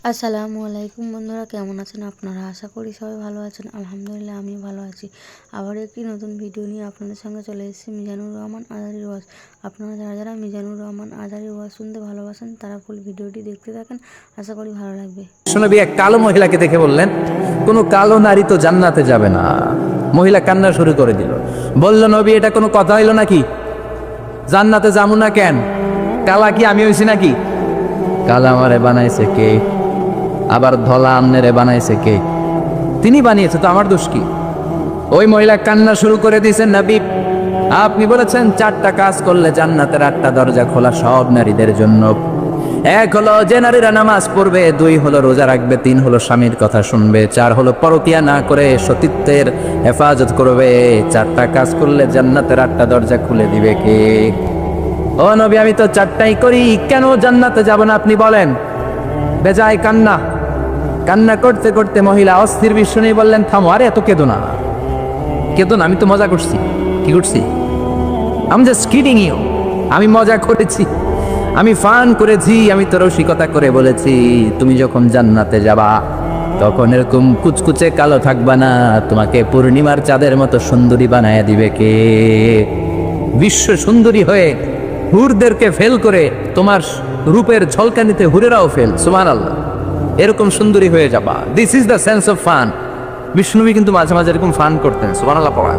আসসালামু আলাইকুম বন্ধুরা, কেমন আছেন আপনারা? আশা করি সবাই ভালো আছেন। আলহামদুলিল্লাহ আমিও ভালো আছি। আবার একটি নতুন ভিডিও নিয়ে আপনাদের সঙ্গে চলে এসেছি মিজানুর রহমান আজারির ওয়াজ। আপনারা যারা যারা মিজানুর রহমান আজারির ওয়াজ শুনতে ভালোবাসেন তারা ফুল ভিডিওটি দেখতে থাকেন, আশা করি ভালো লাগবে। নবী এক কালো মহিলাকে দেখে বললেন, কোনো কালো নারী তো জান্নাতে যাবে না। মহিলা কান্না শুরু করে দিল, বলল, নবী এটা কোনো কথা হইল নাকি? জান্নাতে যাবো না কেন? কালা কি আমি হইছি নাকি? কালা আমারে বানাইছে কে? আবার ধলা আমনেরে বানাইছে কে? তিনি বানিয়েছে, তো আমার দোষ কি? ওই মহিলা কান্না শুরু করে দিয়েছেন, নবী আপনি বলেছেন 4টা কাজ করলে জান্নাতের 8টা দরজা খোলা সব নারীদের জন্য। 1 হলো যে নারীরা নামাজ পড়বে, 2 হলো রোজা রাখবে, 3 হলো স্বামীর কথা শুনবে, 4 হলো পরকিয়া না করে সতীত্বের হেফাজত করবে। 4টা কাজ করলে জান্নাতের 8টা দরজা খুলে দিবে কে? ও নবী আমি তো 4টাই করি, কেন জান্নাতে যাব না আপনি বলেন? বেজায় কান্না, কান্না করতে করতে মহিলা অস্থির বিশ্ব নিয়ে বললেন, থামো, আরে এত কেঁদো না, কেঁদো না, আমি তো মজা করছি। কি করছি? আমি জাস্ট কিডিং ইউ, আমি মজা করেছি, আমি ফান করেছি, আমি তো রসিকতা করে বলেছি তুমি যখন জান্নাতে যাবা তখন এরকম কুচকুচে কালো থাকবা না, তোমাকে পূর্ণিমার চাঁদের মতো সুন্দরী বানায় দিবে কে? বিশ্ব সুন্দরী হয়ে হুরদেরকে ফেল করে তোমার রূপের ঝলকানিতে হুরেরাও ফেল। সুবহানাল্লাহ, এরকম সুন্দরী হয়ে যাবা। This is the sense of fun. বিষ্ণুনবী কিন্তু মাঝে মাঝে এরকম ফান করতেন, সুবহানাল্লাহ পড়া।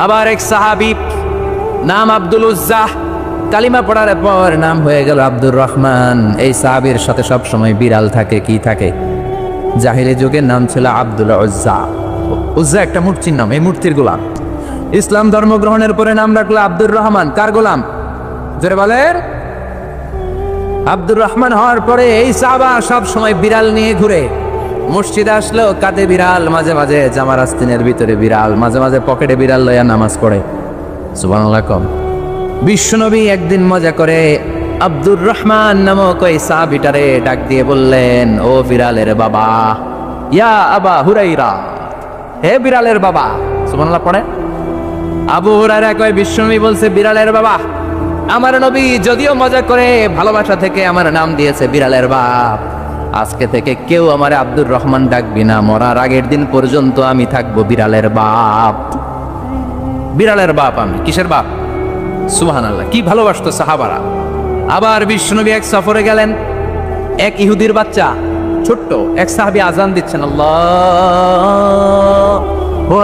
আবার এক সাহাবী নাম আব্দুল উজ্জাহ, কালিমা পড়ার পর নাম হয়ে গেল আব্দুর রহমান। এই সাহাবীর সাথে সব সময় বিড়াল থাকে। কি থাকে? জাহিলি যুগের নাম ছিল আব্দুল উজ্জা। উজ্জা একটা মূর্তির নাম, এই মূর্তির গোলাম। ইসলাম ধর্ম গ্রহণের পরে নাম রাখলো আব্দুর রহমান। কার গোলাম? জোরে বলেন। আব্দুর রহমান হওয়ার পরে এই সাহাবা সব সময় বিড়াল নিয়ে ঘুরে। মসজিদে আসলো কাঁধে বিড়াল, মাঝে মাঝে জামার আস্তিনের ভিতরে বিড়াল, মাঝে মাঝে পকেটে বিড়াল লইয়া নামাজ পড়ে। সুবহানাল্লাহ কম। বিশ্বনবী একদিন মজা করে আব্দুর রহমান নামক ওই সাহাবীটারে ডাক দিয়ে বললেন, ও বিড়ালের বাবা, ইয়া আবা হুরাইরা, হে বিড়ালের বাবা। সুবহানাল্লাহ পড়ে। আবু হুরায়রা কয়, বিশ্বনবী বলছে বিড়ালের বাবা। আমার নবী যদিও মজা করে ভালোবাসা থেকে আমার নাম দিয়েছে বিড়ালের বাপ, আজকে থেকে কেউ আমার আব্দুর রহমান ডাকবি না, মরার আগের দিন পর্যন্ত আমি থাকবো বিড়ালের বাপ। বিড়ালের বাপ আমি। কিসের বাপ? সুবহানাল্লাহ, কি ভালোবাসতো সাহাবারা। আবার বিশ্বনবী এক সফরে গেলেন, এক ইহুদির বাচ্চা ছোট্ট এক সাহাবী আজান দিচ্ছেন, আল্লাহু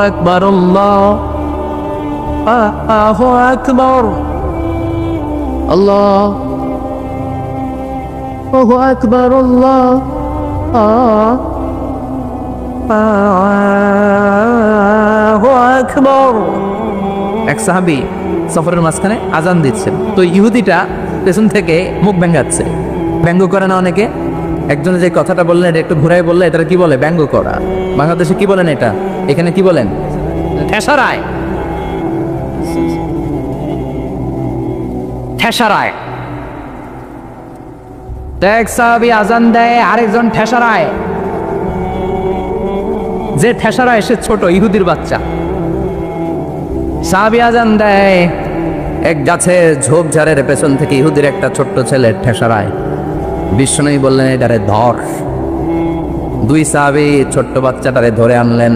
আকবার, আল্লাহু আকবার, আল্লাহু আকবার, আল্লাহু আকবার। এক সাহাবী সফরের মাঝখানে আজান দিচ্ছেন, তো ইহুদিটা পেছন থেকে মুখ ব্যঙ্গাচ্ছে। ব্যঙ্গ করে না অনেকে? একজনে যে কথাটা বললেন এটা একটু ঘুরাই বললে এটা কি বলে? ব্যঙ্গ করা। বাংলাদেশে কি বলেন এটা? এখানে কি বলেন? ঠেসারায়। ঠেসারায়। এক সাহাবী আজান দেয়, আরেকজন ঠেসারায়। যে ঠেসারায় সে ছোট ইহুদির বাচ্চা। সাহাবী আজান দেয়, এক গাছের ঝোপঝাড়ের পেছন থেকে ইহুদির একটা ছোট্ট ছেলে ঠেসারায়। বিশ্বনবী বললেন, এটারে ধর। 2 সাহাবী ছোট্ট বাচ্চাটারে ধরে আনলেন।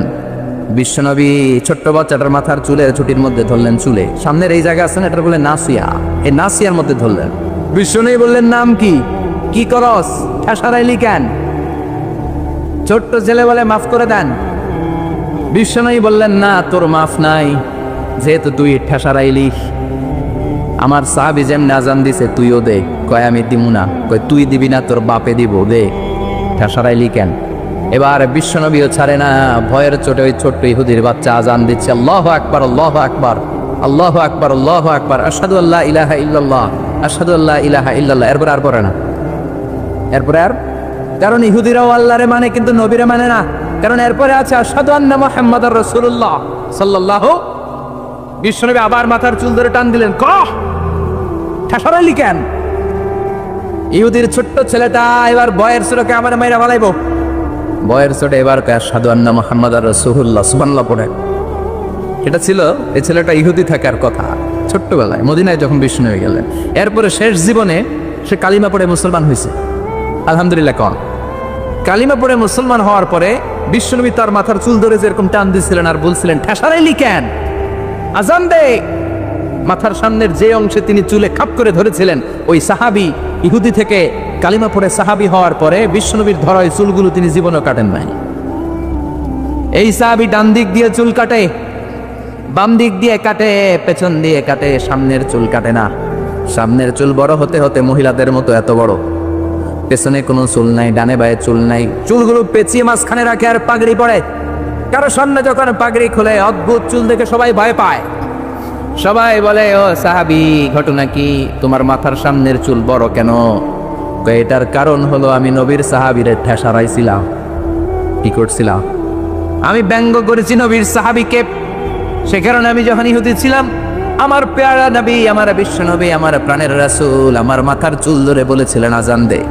বিশ্বনবী ছোট্ট বাচ্চাটার মাথার চুলের ছুটির মধ্যে ধরলেন, চুলে সামনের এই জায়গা আছে না, এটা বলে নাসিয়া, এই নাসিয়ার মধ্যে ধরলেন। বিশ্বনবী বললেন, নাম কি? কি করস? ঠেসারাইলি কেন? ছোট্ট ছেলে বলে, মাফ করে দেন। বিশ্বনবী বললেন, না, তোর মাফ নাই, যেহেতু তুই ঠেসারাইলি। আমার সাহাবী যেমন আজান দিছে তুইও দে। কয় আমি দিমু না। কয় তুই দিবি না, তোর বাপে দিব, দে। ঠেসারাইলি কেন? এবার বিশ্বনবীও ছাড়ে না, ভয়ের চোটে ওই ছোট্ট ইহুদির বাচ্চা আজান দিচ্ছে, আল্লাহু আকবার, আল্লাহু আকবার, আল্লাহু আকবার, আল্লাহু আকবার, আশহাদু আল্লা ইলাহা ইল্লাল্লাহ, আশহাদু আল্লা ইলাহা ইল্লাল্লাহ। এরপর আর পড়ে না। এরপরে আর, কারণ ইহুদিরাও আল্লাহরে মানে কিন্তু নবীরে মানে না। কারণ এরপরে আছে আশহাদু আন্না মুহাম্মাদুর রাসূলুল্লাহ সাল্লাল্লাহু। বিশ্বনবী আবার মাথার চুল ধরে টান দিলেন, কহ ঠেসারাইলি কেন? ইহুদির ছোট্ট ছেলেটা এবার বয়ের চোটে আমার মাইরা ফালাইবো। বয়ের চোটে এবার কয় আশহাদু আন্না মুহাম্মাদুর রাসূলুল্লাহ, সুবহানাল্লাহ পড়ে। এটা ছিল এই ছেলেটা ইহুদি থাকার কথা ছোট্টবেলায় মদিনায় যখন বিষ্ণু গেলেন। এরপরে শেষ জীবনে সে কালিমা পড়ে মুসলমান হয়েছে। আলহামদুলিল্লাহ। কন কালিমা পড়ে মুসলমান হওয়ার পরে বিশ্বনবী তার মাথার চুল ধরে যেরকম টান দিছিলেন আর বলছিলেন, ঠেসারাইলি কেন, আজান দে। মাথার সামনের যে অংশে তিনি চুলে খাপ করে ধরেছিলেন, ওই সাহাবী ইহুদি থেকে কালিমা পড়ে সাহাবী হওয়ার পরে বিশ্বনবীর ধরা ওই চুলগুলো তিনি জীবনে কাটেন নাই। এই সাহাবী ডান দিক দিয়ে চুল কাটে, বাম দিক দিয়ে কাটে, পেছন দিয়ে কাটে, সামনের চুল কাটে না। সামনের চুল বড় হতে হতে মহিলাদের মতো এত বড়, পেছনে কোনো চুল নাই, ডানে বায়ে চুল নাই, চুলগুলো পেঁচিয়ে মাঝখানে রাখে আর পাগড়ি পরে। কারো সামনে যখন পাগড়ি খুলে অদ্ভুত চুল দেখে সবাই ভয় পায়। সবাই বলে, ও সাহাবী, ঘটনা কি, তোমার মাথার সামনের চুল বড় কেন? এটার কারণ হলো আমি নবীর সাহাবীরে ঠেসারাইছিলাম। কি করছিলাম? আমি ব্যঙ্গ করেছি নবীর সাহাবীকে। সে কারণে আমি যখন ইহুদি ছিলাম, আমার পেয়ারা নবী, আমার বিশ্ব নবী, আমার প্রাণের রাসূল আমার মাথার চুল ধরে বলেছিলেন আজান দে।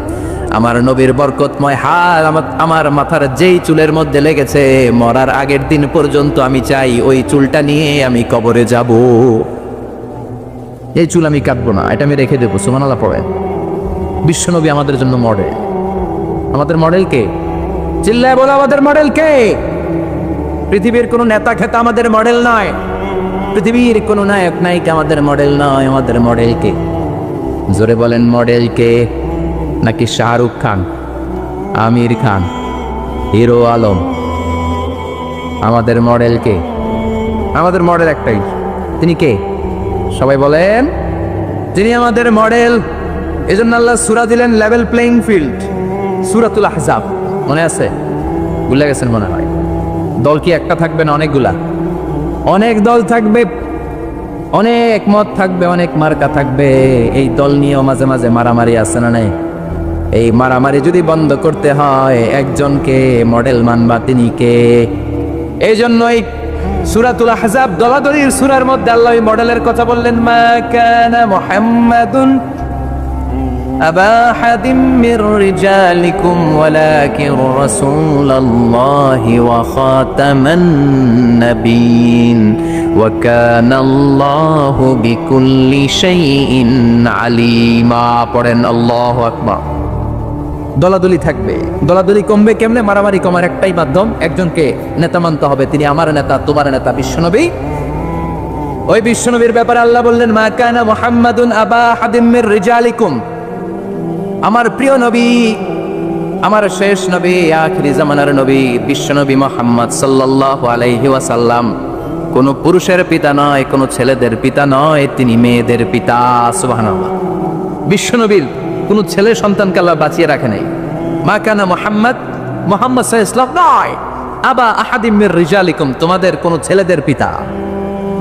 আমার নবীর বরকতময় হাত আমার মাথার যেই চুলের মধ্যে লেগেছে, মরার আগের দিন পর্যন্ত আমি চাই ওই চুলটা নিয়ে আমি কবরে যাব। এই চুল আমি কাটবো না, এটা আমি রেখে দেবো। সুবহানাল্লাহ পড়ে। বিশ্বনবী আমাদের জন্য মডেল। আমাদের মডেল কে? চিল্লায় বলো, আমাদের মডেল কে? পৃথিবীর কোন নেতা খেতা আমাদের মডেল নয়, পৃথিবীর কোন নায়ক নায়িকা আমাদের মডেল নয়। আমাদের মডেল কে? জোরে বলেন, মডেল কে? নাকি শাহরুখ খান, আমির খান, হিরো আলম? আমাদের মডেল কে? আমাদের মডেল একটাই, তিনি কে? সবাই বলেন, তিনি আমাদের মডেল। এজন্য আল্লাহ সূরা দিলেন লেভেল প্লেইং ফিল্ড, সূরাতুল আহজাব। মনে আছে? ভুলে গেছেন মনে হয়। দল কি একটা থাকবে না অনেকগুলা? অনেক দল থাকবে, অনেক মত থাকবে, অনেক মার্কা থাকবে। এই দল নিয়েও মাঝে মাঝে মারামারি আছে না নাই? এই মারামারি যদি বন্ধ করতে হয়, একজনকে মডেল মানবা, তিনি কে? এই জন্যই সূরাতুল আহজাব দলাদলির সূরার মধ্যে আল্লাহ মডেলের কথা বললেন, মা কানা মুহাম্মাদুন আবা আহাদিম মির রিজালিকুম ওয়ালাকিন রাসূলুল্লাহি ওয়া খাতামান নাবিয়্যিন ওয়া কানা আল্লাহু বিকুল্লি শাইইন আলিমা। পড়েন আল্লাহু আকবার। দলাদলি থাকবে, দলাদলি কমবে কেমনে? মারামারি কমার একটাই মাধ্যম, একজনকে নেতা মানতে হবে, তিনি আমার নেতা, তোমার নেতা বিশ্বনবী। ওই বিশ্বনবীর ব্যাপারে আল্লাহ বললেন, মা কানা মুহাম্মাদুন আবা আহাদিম মির রিজালিকুম। আমার প্রিয় নবী, আমার শেষ নবী, আখিরি জামানার নবী বিশ্বনবী মুহাম্মদ সাল্লাল্লাহু আলাইহি ওয়াসাল্লাম কোন পুরুষের পিতা নয়, কোন ছেলেদের পিতা নয়, তিনি মেয়েদের পিতা। সুবহানাল্লাহ। বিশ্বনবীর কোন ছেলে সন্তানকে আল্লাহ বাঁচিয়ে রাখে নাই। মা কানা মুহাম্মদ, মুহাম্মদ সাল্লাল্লাহু আলাইহি ওয়াসাল্লাম নয় আবা আহাদিম মির রিজালিকুম, তোমাদের কোন ছেলেদের পিতা।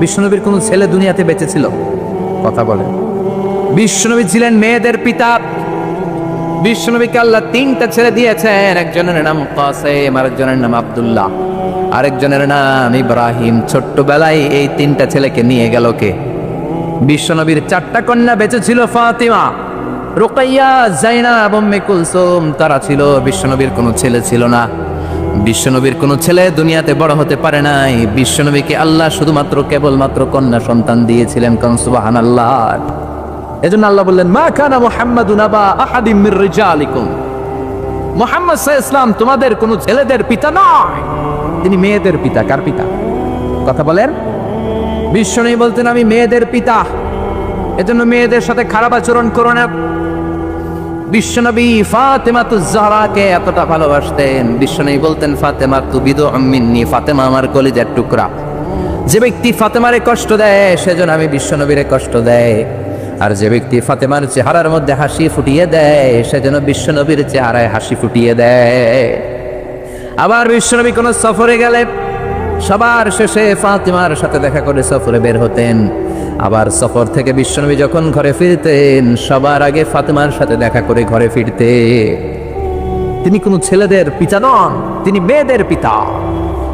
বিশ্বনবীর কোন ছেলে দুনিয়াতে বেঁচে ছিল? কথা বলেন। বিশ্বনবী ছিলেন মেয়েদের পিতা। বিশ্বনবীকে আল্লাহ তিনটা ছেলে দিয়েছেন, একজনের নাম কাসেম, আরেকজনের নাম আব্দুল্লাহ, আরেকজনের নাম ইব্রাহিম। ছোট্টবেলায় এই তিনটা ছেলেকে নিয়ে গেল কে? বিশ্বনবীর চারটা কন্যা বেঁচে ছিল, ফাতিমা, রুকাইয়া, যায়নাব, উম্মে কুলসুম, তারা ছিল। বিশ্বনবীর কোনো ছেলে ছিল না। বিশ্বনবীর কোনো ছেলে দুনিয়াতে বড় হতে পারে নাই। বিশ্বনবীকে আল্লাহ শুধুমাত্র কেবলমাত্র কন্যা সন্তান দিয়েছিলেন। কোন সুবহানাল্লাহ। এজন্য আল্লাহ বললেন, মা কানা মুহাম্মাদুন আবা আহাদিম মির রিজালিকুম, মুহাম্মদ সাল্লাল্লাহু আলাইহি ওয়াসাল্লাম তোমাদের কোনো ছেলেদের পিতা নয়, তিনি মেয়েদের পিতা। কার পিতা? কথা বলেন। বিশ্বনবী বলতেন, আমি মেয়েদের পিতা, এজন্য মেয়েদের সাথে খারাপ আচরণ করো না। বিশ্বনবী ফাতেমাতুজ জাহরাকে এতটা ভালোবাসতেন, বিশ্বনবী বলতেন, ফাতেমাতু বিদউম মিন্নি, ফাতেমা আমার কলিজার টুকরা। যে ব্যক্তি ফাতেমারে কষ্ট দেয়, সেজন্য আমি বিশ্বনবীরে কষ্ট দেয়। আর যে ব্যক্তি ফাতেমার চেহারার মধ্যে হাসি ফুটিয়ে দেয়, সেজন্য বিশ্বনবীর চেহারায় হাসি ফুটিয়ে দেয়। আবার বিশ্বনবী কোন সফরে গেলে সবার শেষে ফাতেমার সাথে দেখা করে সফরে বের হতেন। আবার সফর থেকে বিশ্বনবী যখন ঘরে ফিরতেন, সবার আগে ফাতেমার সাথে দেখা করে ঘরে ফিরতে। তিনি কোনো ছেলেদের পিতা নন, তিনি মেয়েদের পিতা।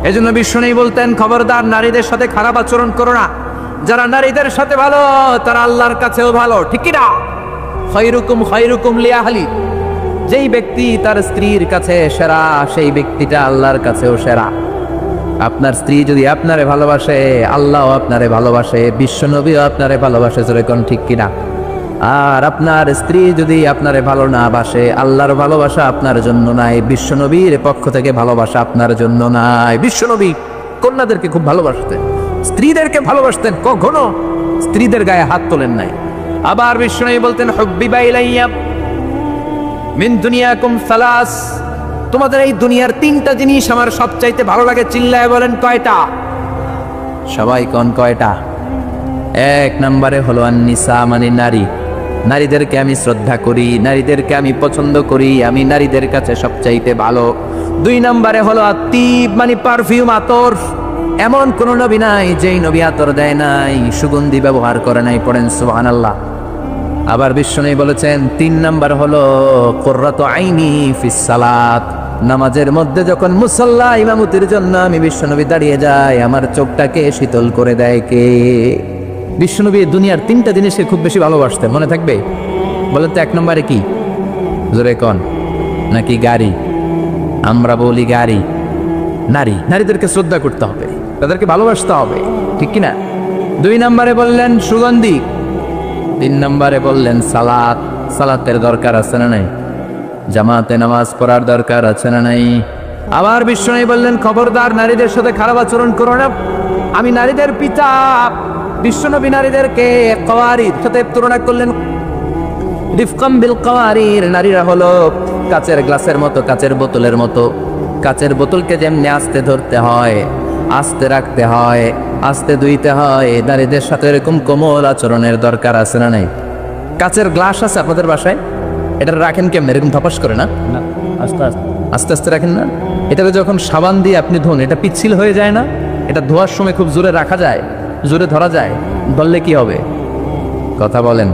এজন্য বিশ্বনবী বলতেন, খবরদার নারীদের সাথে খারাপ আচরণ করো না। যারা নারীদের সাথে ভালো, তারা আল্লাহর কাছেও ভালো, ঠিক কি না? খায়রুকুম খায়রুকুম লিআহলি, যেই ব্যক্তি তার স্ত্রীর কাছে সেরা, সেই ব্যক্তিটা আল্লাহর কাছেও সেরা। আপনার স্ত্রী যদি আপনারে ভালোবাসে, আল্লাহও আপনারে ভালোবাসে, বিশ্বনবীও আপনারে ভালোবাসে। জোরে কোন ঠিক কিনা? আর আপনার স্ত্রী যদি আপনারে ভালো না বাসে, আল্লাহর ভালোবাসা আপনার জন্য নাই, বিশ্বনবীর পক্ষ থেকে ভালোবাসা আপনার জন্য নাই। বিশ্বনবী কন্যাদেরকে খুব ভালোবাসতেন, স্ত্রীদেরকে ভালোবাসতেন, কখনো স্ত্রীদের গায়ে হাত তোলেন নাই। আবার বিশ্বনবী বলতেন, হুব্বিবা ইলাইয়া মিন দুনিয়াকুম সালাস, তোমাদের এই দুনিয়ার তিনটা জিনিস আমার সবচাইতে ভালো লাগে। চিল্লায় বলেন কয়টা? সবাই কোন কয়টা? এক নম্বরে হলো আন-নিসা, মানে নারী। নারীদেরকে আমি শ্রদ্ধা করি, নারীদেরকে আমি পছন্দ করি, আমি নারীদের কাছে সবচাইতে ভালো। দুই নম্বরে হলো আত্তিব, মানে পারফিউম, আতর। এমন কোন নবী নাই যেই নবী আতর দেয় নাই, সুগন্ধি ব্যবহার করে নাই। পড়েন সুবহানাল্লাহ। আবার বিশ্বনবী বলেছেন, তিন নাম্বার হলো কুররাতু আইনি ফিস সালাত, নামাজের মধ্যে যখন মুসাল্লা ইমামতির জন্য আমি বিশ্বনবী দাঁড়িয়ে যাই, আমার চোখটাকে শীতল করে দেয় কে? বিশ্বনবী দুনিয়ার তিনটা জিনিসকে খুব বেশি ভালোবাসতেন, মনে থাকবে? বলেন তো এক নম্বরে কি? জোরে কোন? নাকি গাড়ি? আমরা বলি গাড়ি। নারী, নারীদেরকে শ্রদ্ধা করতে হবে, তাদেরকে ভালোবাসতে হবে, ঠিক কিনা? দুই নম্বরে বললেন সুগন্ধি। তিন নম্বরে বললেন সালাত, সালাতের দরকার আছে না নাই? জামাতে নামাজ পড়ার দরকার আছে না নাই? আবার বিশ্বনবী বললেন, খবরদার নারীদের সাথে খারাপ আচরণ করো না, আমি নারীদের পিতা। বিশ্বনবী নারীদেরকে কওয়ারির সাথে তুলনা করলেন, রিফকাম বিল কওয়ারির, নারীরা হলো কাচের গ্লাসের মতো, কাচের বোতলের মতো। কাচের বোতলকে যেমনি আস্তে ধরতে হয়, আস্তে রাখতে হয়, আস্তে ধুইতে হয়, নারীদের সাথে এরকম কোমল আচরণের দরকার আছে না নাই? কাচের গ্লাস আছে আপনাদের বাসায়, এটা রাখেন কেমন? এরকম ধপাস করে না? আস্তে আস্তে আস্তে আস্তে রাখেন না? এটাকে যখন সাবান দিয়ে আপনি ধোন, এটা পিচ্ছিল হয়ে যায় না? এটা ধোয়ার সময় খুব জোরে রাখা যায়, জোরে ধরা যায়, ধরলে কি হবে? কথা বলেন।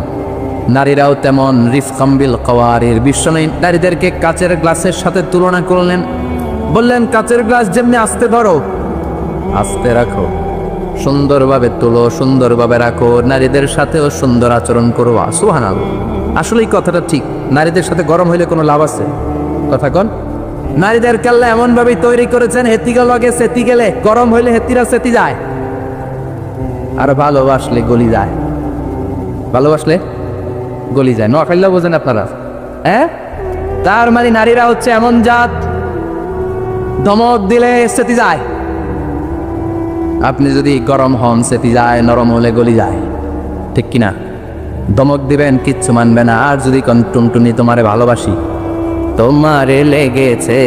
নারীরাও তেমন রিফকাম বিল কওয়ারির। বিশ্বনবী নারীদেরকে কাচের গ্লাসের সাথে তুলনা করলেন, বললেন কাচের গ্লাস যেমনি আস্তে ধরো, আস্তে রাখো, সুন্দরভাবে তোলো, সুন্দরভাবে রাখো, নারীদের সাথেও সুন্দর আচরণ করো। সুবহানাল্লাহ। আসলে এই কথাটা ঠিক। নারীদের সাথে গরম হইলে কোনো লাভ আছে? কথা কন। নারীদেরকে আল্লাহ এমন ভাবে তৈরি করেছেন, হেতিকে লগে সেতি গেলে, গরম হইলে হেতিরা সেতি যায়, আর ভালোবাসলে গলি যায়। ভালোবাসলে গলি যায়। নোয়াখালীও বোঝেন আপনারা? হ্যাঁ, তার মানে নারীরা হচ্ছে এমন জাত, ধমক দিলে সেতি যায়। আপনি যদি গরম হন সেতি যায়, নরম হলে গলি যায়, ঠিক কিনা? ধমক দিবেন, কিচ্ছু মানবে না। আর যদি কোন টুনটুনি তোমারে ভালোবাসি, তোমারে লেগেছে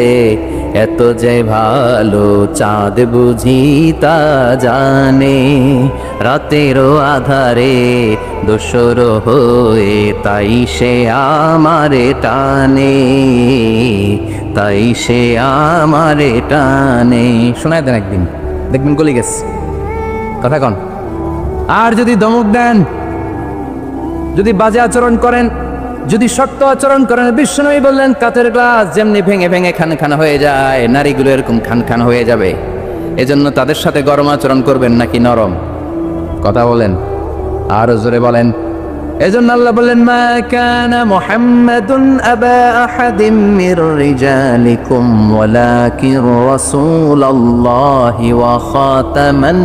এত যে ভালো, চাঁদ বুঝি তা জানে, রাতেরও আধারে দোসর হয়ে তাই সে আমারে টানে, তাই সে আমারে টানে। শোনায় দেন একদিন, দেখবেন গলি গেছে। কথা কন। আর যদি ধমক দেন, যদি বাজে আচরণ করেন, যদি শক্ত আচরণ করেন, বিশ্বনবী বললেন কাচের গ্লাস যেমনি ভেঙে ভেঙে খান খান হয়ে যায়, নারীগুলো এরকম খান খান হয়ে যাবে। এজন্য তাদের সাথে গরম আচরণ করবেন নাকি নরম? কথা বলেন, আরো জোরে বলেন। এজন্য আল্লাহ বললেন, মা কানা মুহাম্মাদুন আবা আহাদিম মির রিজালিকুম ওয়ালাকিন রাসূলুল্লাহি ওয়া খাতামান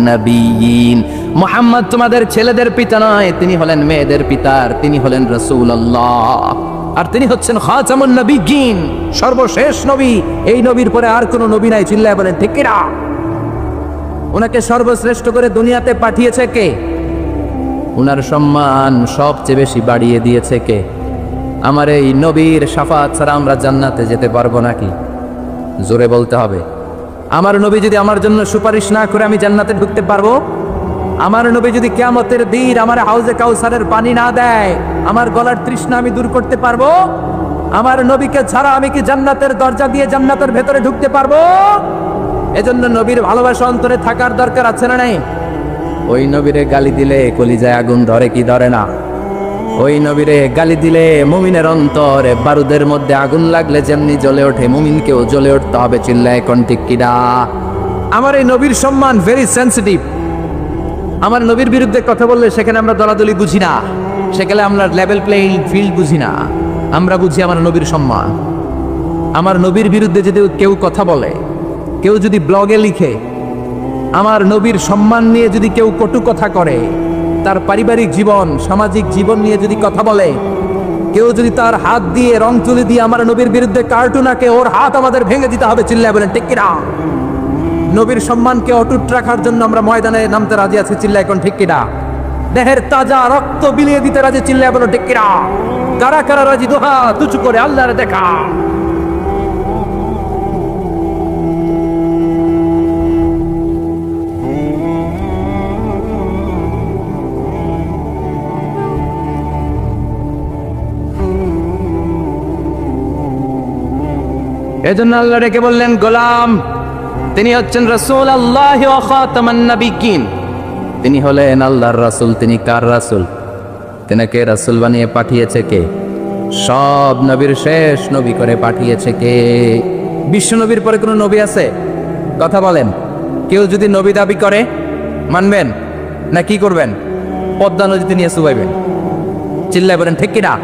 নাবিয়্যিন। মুহাম্মদ তোমাদের ছেলেদের পিতা নয়, তিনি হলেন মেয়েদের পিতা, তিনি হলেন রাসূলুল্লাহ, আর তিনি হচ্ছেন খাতামুন নাবিয়্যিন, সর্বশেষ নবী। এই নবীর পরে আর কোনো নবী নাই। চিল্লায় বলেন ঠিক কিনা? ওনাকে সর্বশ্রেষ্ঠ করে দুনিয়াতে পাঠিয়েছে কে? উনার সম্মান সবচেয়ে বেশি বাড়িয়ে দিয়েছে কে? আমার এই নবীর শাফাত ছাড়া আমরা জান্নাতে যেতে পারবো নাকি? জোরে বলতে হবে। আমার নবী যদি আমার জন্য সুপারিশ না করে আমি জান্নাতে ঢুকতে পারবো? আমার নবী যদি কিয়ামতের দিন আমার হাউজে কাউসারের পানি না দেয়, আমার গলার তৃষ্ণা আমি দূর করতে পারবো? আমার নবীকে ছাড়া আমি কি জান্নাতের দরজা দিয়ে জান্নাতের ভেতরে ঢুকতে পারবো? এজন্য নবীর ভালোবাসা অন্তরে থাকার দরকার আছে না নাই? ওই নবীরে গালি দিলে কলিজায় আগুন ধরে কি ধরে না? ওই নবীরে গালি দিলে মুমিনের অন্তরে বারুদের মধ্যে আগুন লাগলে যেমনি জ্বলে ওঠে, মুমিনকেও জ্বলে উঠতে হবে। চিল্লায় কোন ঠিক কিনা? আমার এই নবীর সম্মান ভেরি সেন্সিটিভ। আমার নবীর বিরুদ্ধে কথা বললে সেখানে আমরা দলাদলি বুঝি না, সেখানে আমরা লেভেল প্লেইং ফিল্ড বুঝি না। আমরা বুঝি আমার নবীর সম্মান। আমার নবীর বিরুদ্ধে যদি কেউ কথা বলে, কেউ যদি ব্লগে লিখে, আমার নবীর সম্মান নিয়ে যদি কেউ কটু কথা করে, তার পারিবারিক জীবন, সামাজিক জীবন নিয়ে যদি কথা বলে, কেউ যদি তার হাত দিয়ে, রং তুলি দিয়ে আমার নবীর বিরুদ্ধে কার্টুন আঁকে, ওর হাত আমাদের ভেঙে দিতে হবে, চিল্লায় বলেন ঠিক কিনা? নবীর সম্মানকে অটুট রাখার জন্য আমরা ময়দানে নামতে রাজি আছি, চিল্লায় এখন ঠিক কিনা? দেহের তাজা রক্ত বিলিয়ে দিতে রাজি, চিল্লায় বলো ঠিক কিনা? কারা কারা রাজি? দোহা তুচু করে আল্লাহরে দেখা। এজন্য আল্লাহ রেখে বললেন গোলাম, তিনি হচ্ছেন রাসূল আল্লাহ ওয়া খাতামান নাবিয়্যিন। তিনি হলেন আল্লাহর রাসূল। তিনি কার রাসূল? তিনাকে রাসূল বানিয়ে পাঠিয়েছে কে? সব নবীর শেষ নবী করে পাঠিয়েছে কে? বিশ্ব নবীর পরে কোনো নবী আছে? কথা বলেন। কেউ যদি নবী দাবি করে মানবেন না কি করবেন? পদ্মা নদীতে নিয়ে চুবাইবেন, চিল্লায় বলেন ঠিক কিনা?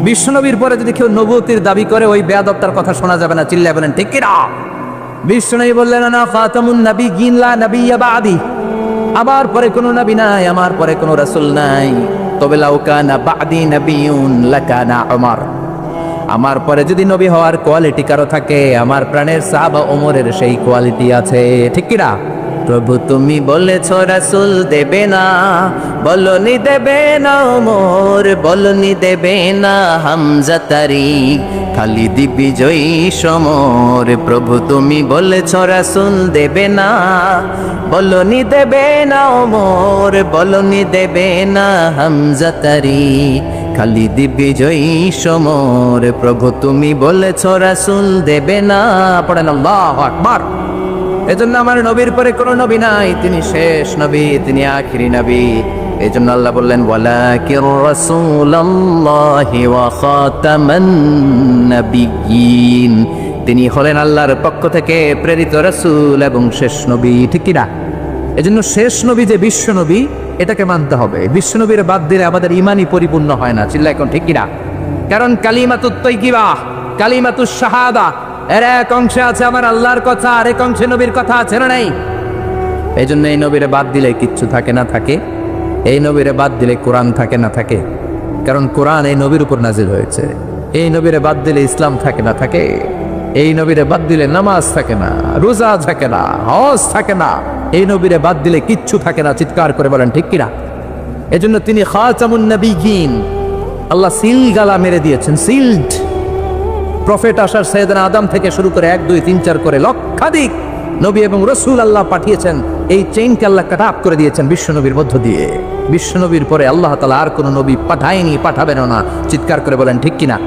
বিশ্বনবীর পরে যদি কেউ নবুয়তির দাবি করে, ওই বেয়াদবটার কথা শোনা যাবে না, চিল্লায় বলেন ঠিক কিনা? বিশ্বনবী বললেন আনা খাতামুন নাবিয়্যিন লা নাবিয়্যা বা'দি। আমার পরে কোনো নবী নাই, আমার পরে কোনো রাসূল নাই। তবে লাউ কানা বা'দি নাবিয়্যুন লাকানা উমর। আমার পরে যদি নবী হওয়ার কোয়ালিটি কারো থাকে, আমার প্রাণের সাহাবা ওমরের সেই কোয়ালিটি আছে, ঠিক কিনা? প্রভু তুমি বলেছ রাসূল দেবে না, বলনি দেবে না ওমর, বলনি দেবে না হামজা তারিক, খালিদ বিজয়ী সমর। প্রভু তুমি বলেছ রাসূল দেবে না, বলনি দেবে না ওমর, বলনি দেবে না হামজা তারিক, খালিদ বিজয়ী সমর। প্রভু তুমি বলেছ রাসূল দেবে না। পড়েন আল্লাহু আকবার। এজন্য আমার নবীর পরে কোনো নবী নাই, তিনি শেষ নবী, তিনি আখিরি নবী। এজন্য আল্লাহ বললেন ওয়ালাকির রাসূলুল্লাহি ওয়া খাতামান নাবিয়্যিন। তিনি হলেন আল্লাহর পক্ষ থেকে প্রেরিত রাসূল এবং শেষ নবী, ঠিক কিনা? এজন্য শেষ নবী যে বিশ্ব নবী, এটাকে মানতে হবে। বিশ্ব নবীর বাদ দিলে আমাদের ঈমানই পরিপূর্ণ হয় না, চিল্লা এখন ঠিক কিনা? কারণ কালিমাতুত তাইয়্যিবা, কালিমাতুশ শাহাদা, এর এক অংশে আছে আমার আল্লাহর কথা, আর এক অংশে নবীর কথা আছে না নাই? এই জন্য এই নবীরে বাদ দিলে কিচ্ছু থাকে না থাকে, এই নবীরে বাদ দিলে কোরআন থাকে না থাকে। কারণ কোরআন এই নবীর উপর নাজিল হয়েছে। এই নবীরে বাদ দিলে ইসলাম থাকে না থাকে, এই নবীরে বাদ দিলে নামাজ থাকে না, রোজা থাকে না, হজ থাকে না। এই নবীরে বাদ দিলে কিচ্ছু থাকে না, চিৎকার করে বলেন ঠিক কিনা? এজন্য তিনি খাতামুন নাবিয়্যিন। আল্লাহ সিল গালা মেরে দিয়েছেন, সিলড। প্রফেট আসার সাইয়েদনা আদম থেকে শুরু করে 1 2 3 4 করে লক্ষাধিক নবী এবং রাসূল আল্লাহ পাঠিয়েছেন। এই চেইনকে আল্লাহ কাট আপ করে দিয়েছেন বিশ্ব নবীর মধ্য দিয়ে। বিশ্ব নবীর পরে আল্লাহ তাআলা আর কোনো নবী পাঠায়নি, পাঠাবেন না, চিৎকার করে বলেন ঠিক কিনা?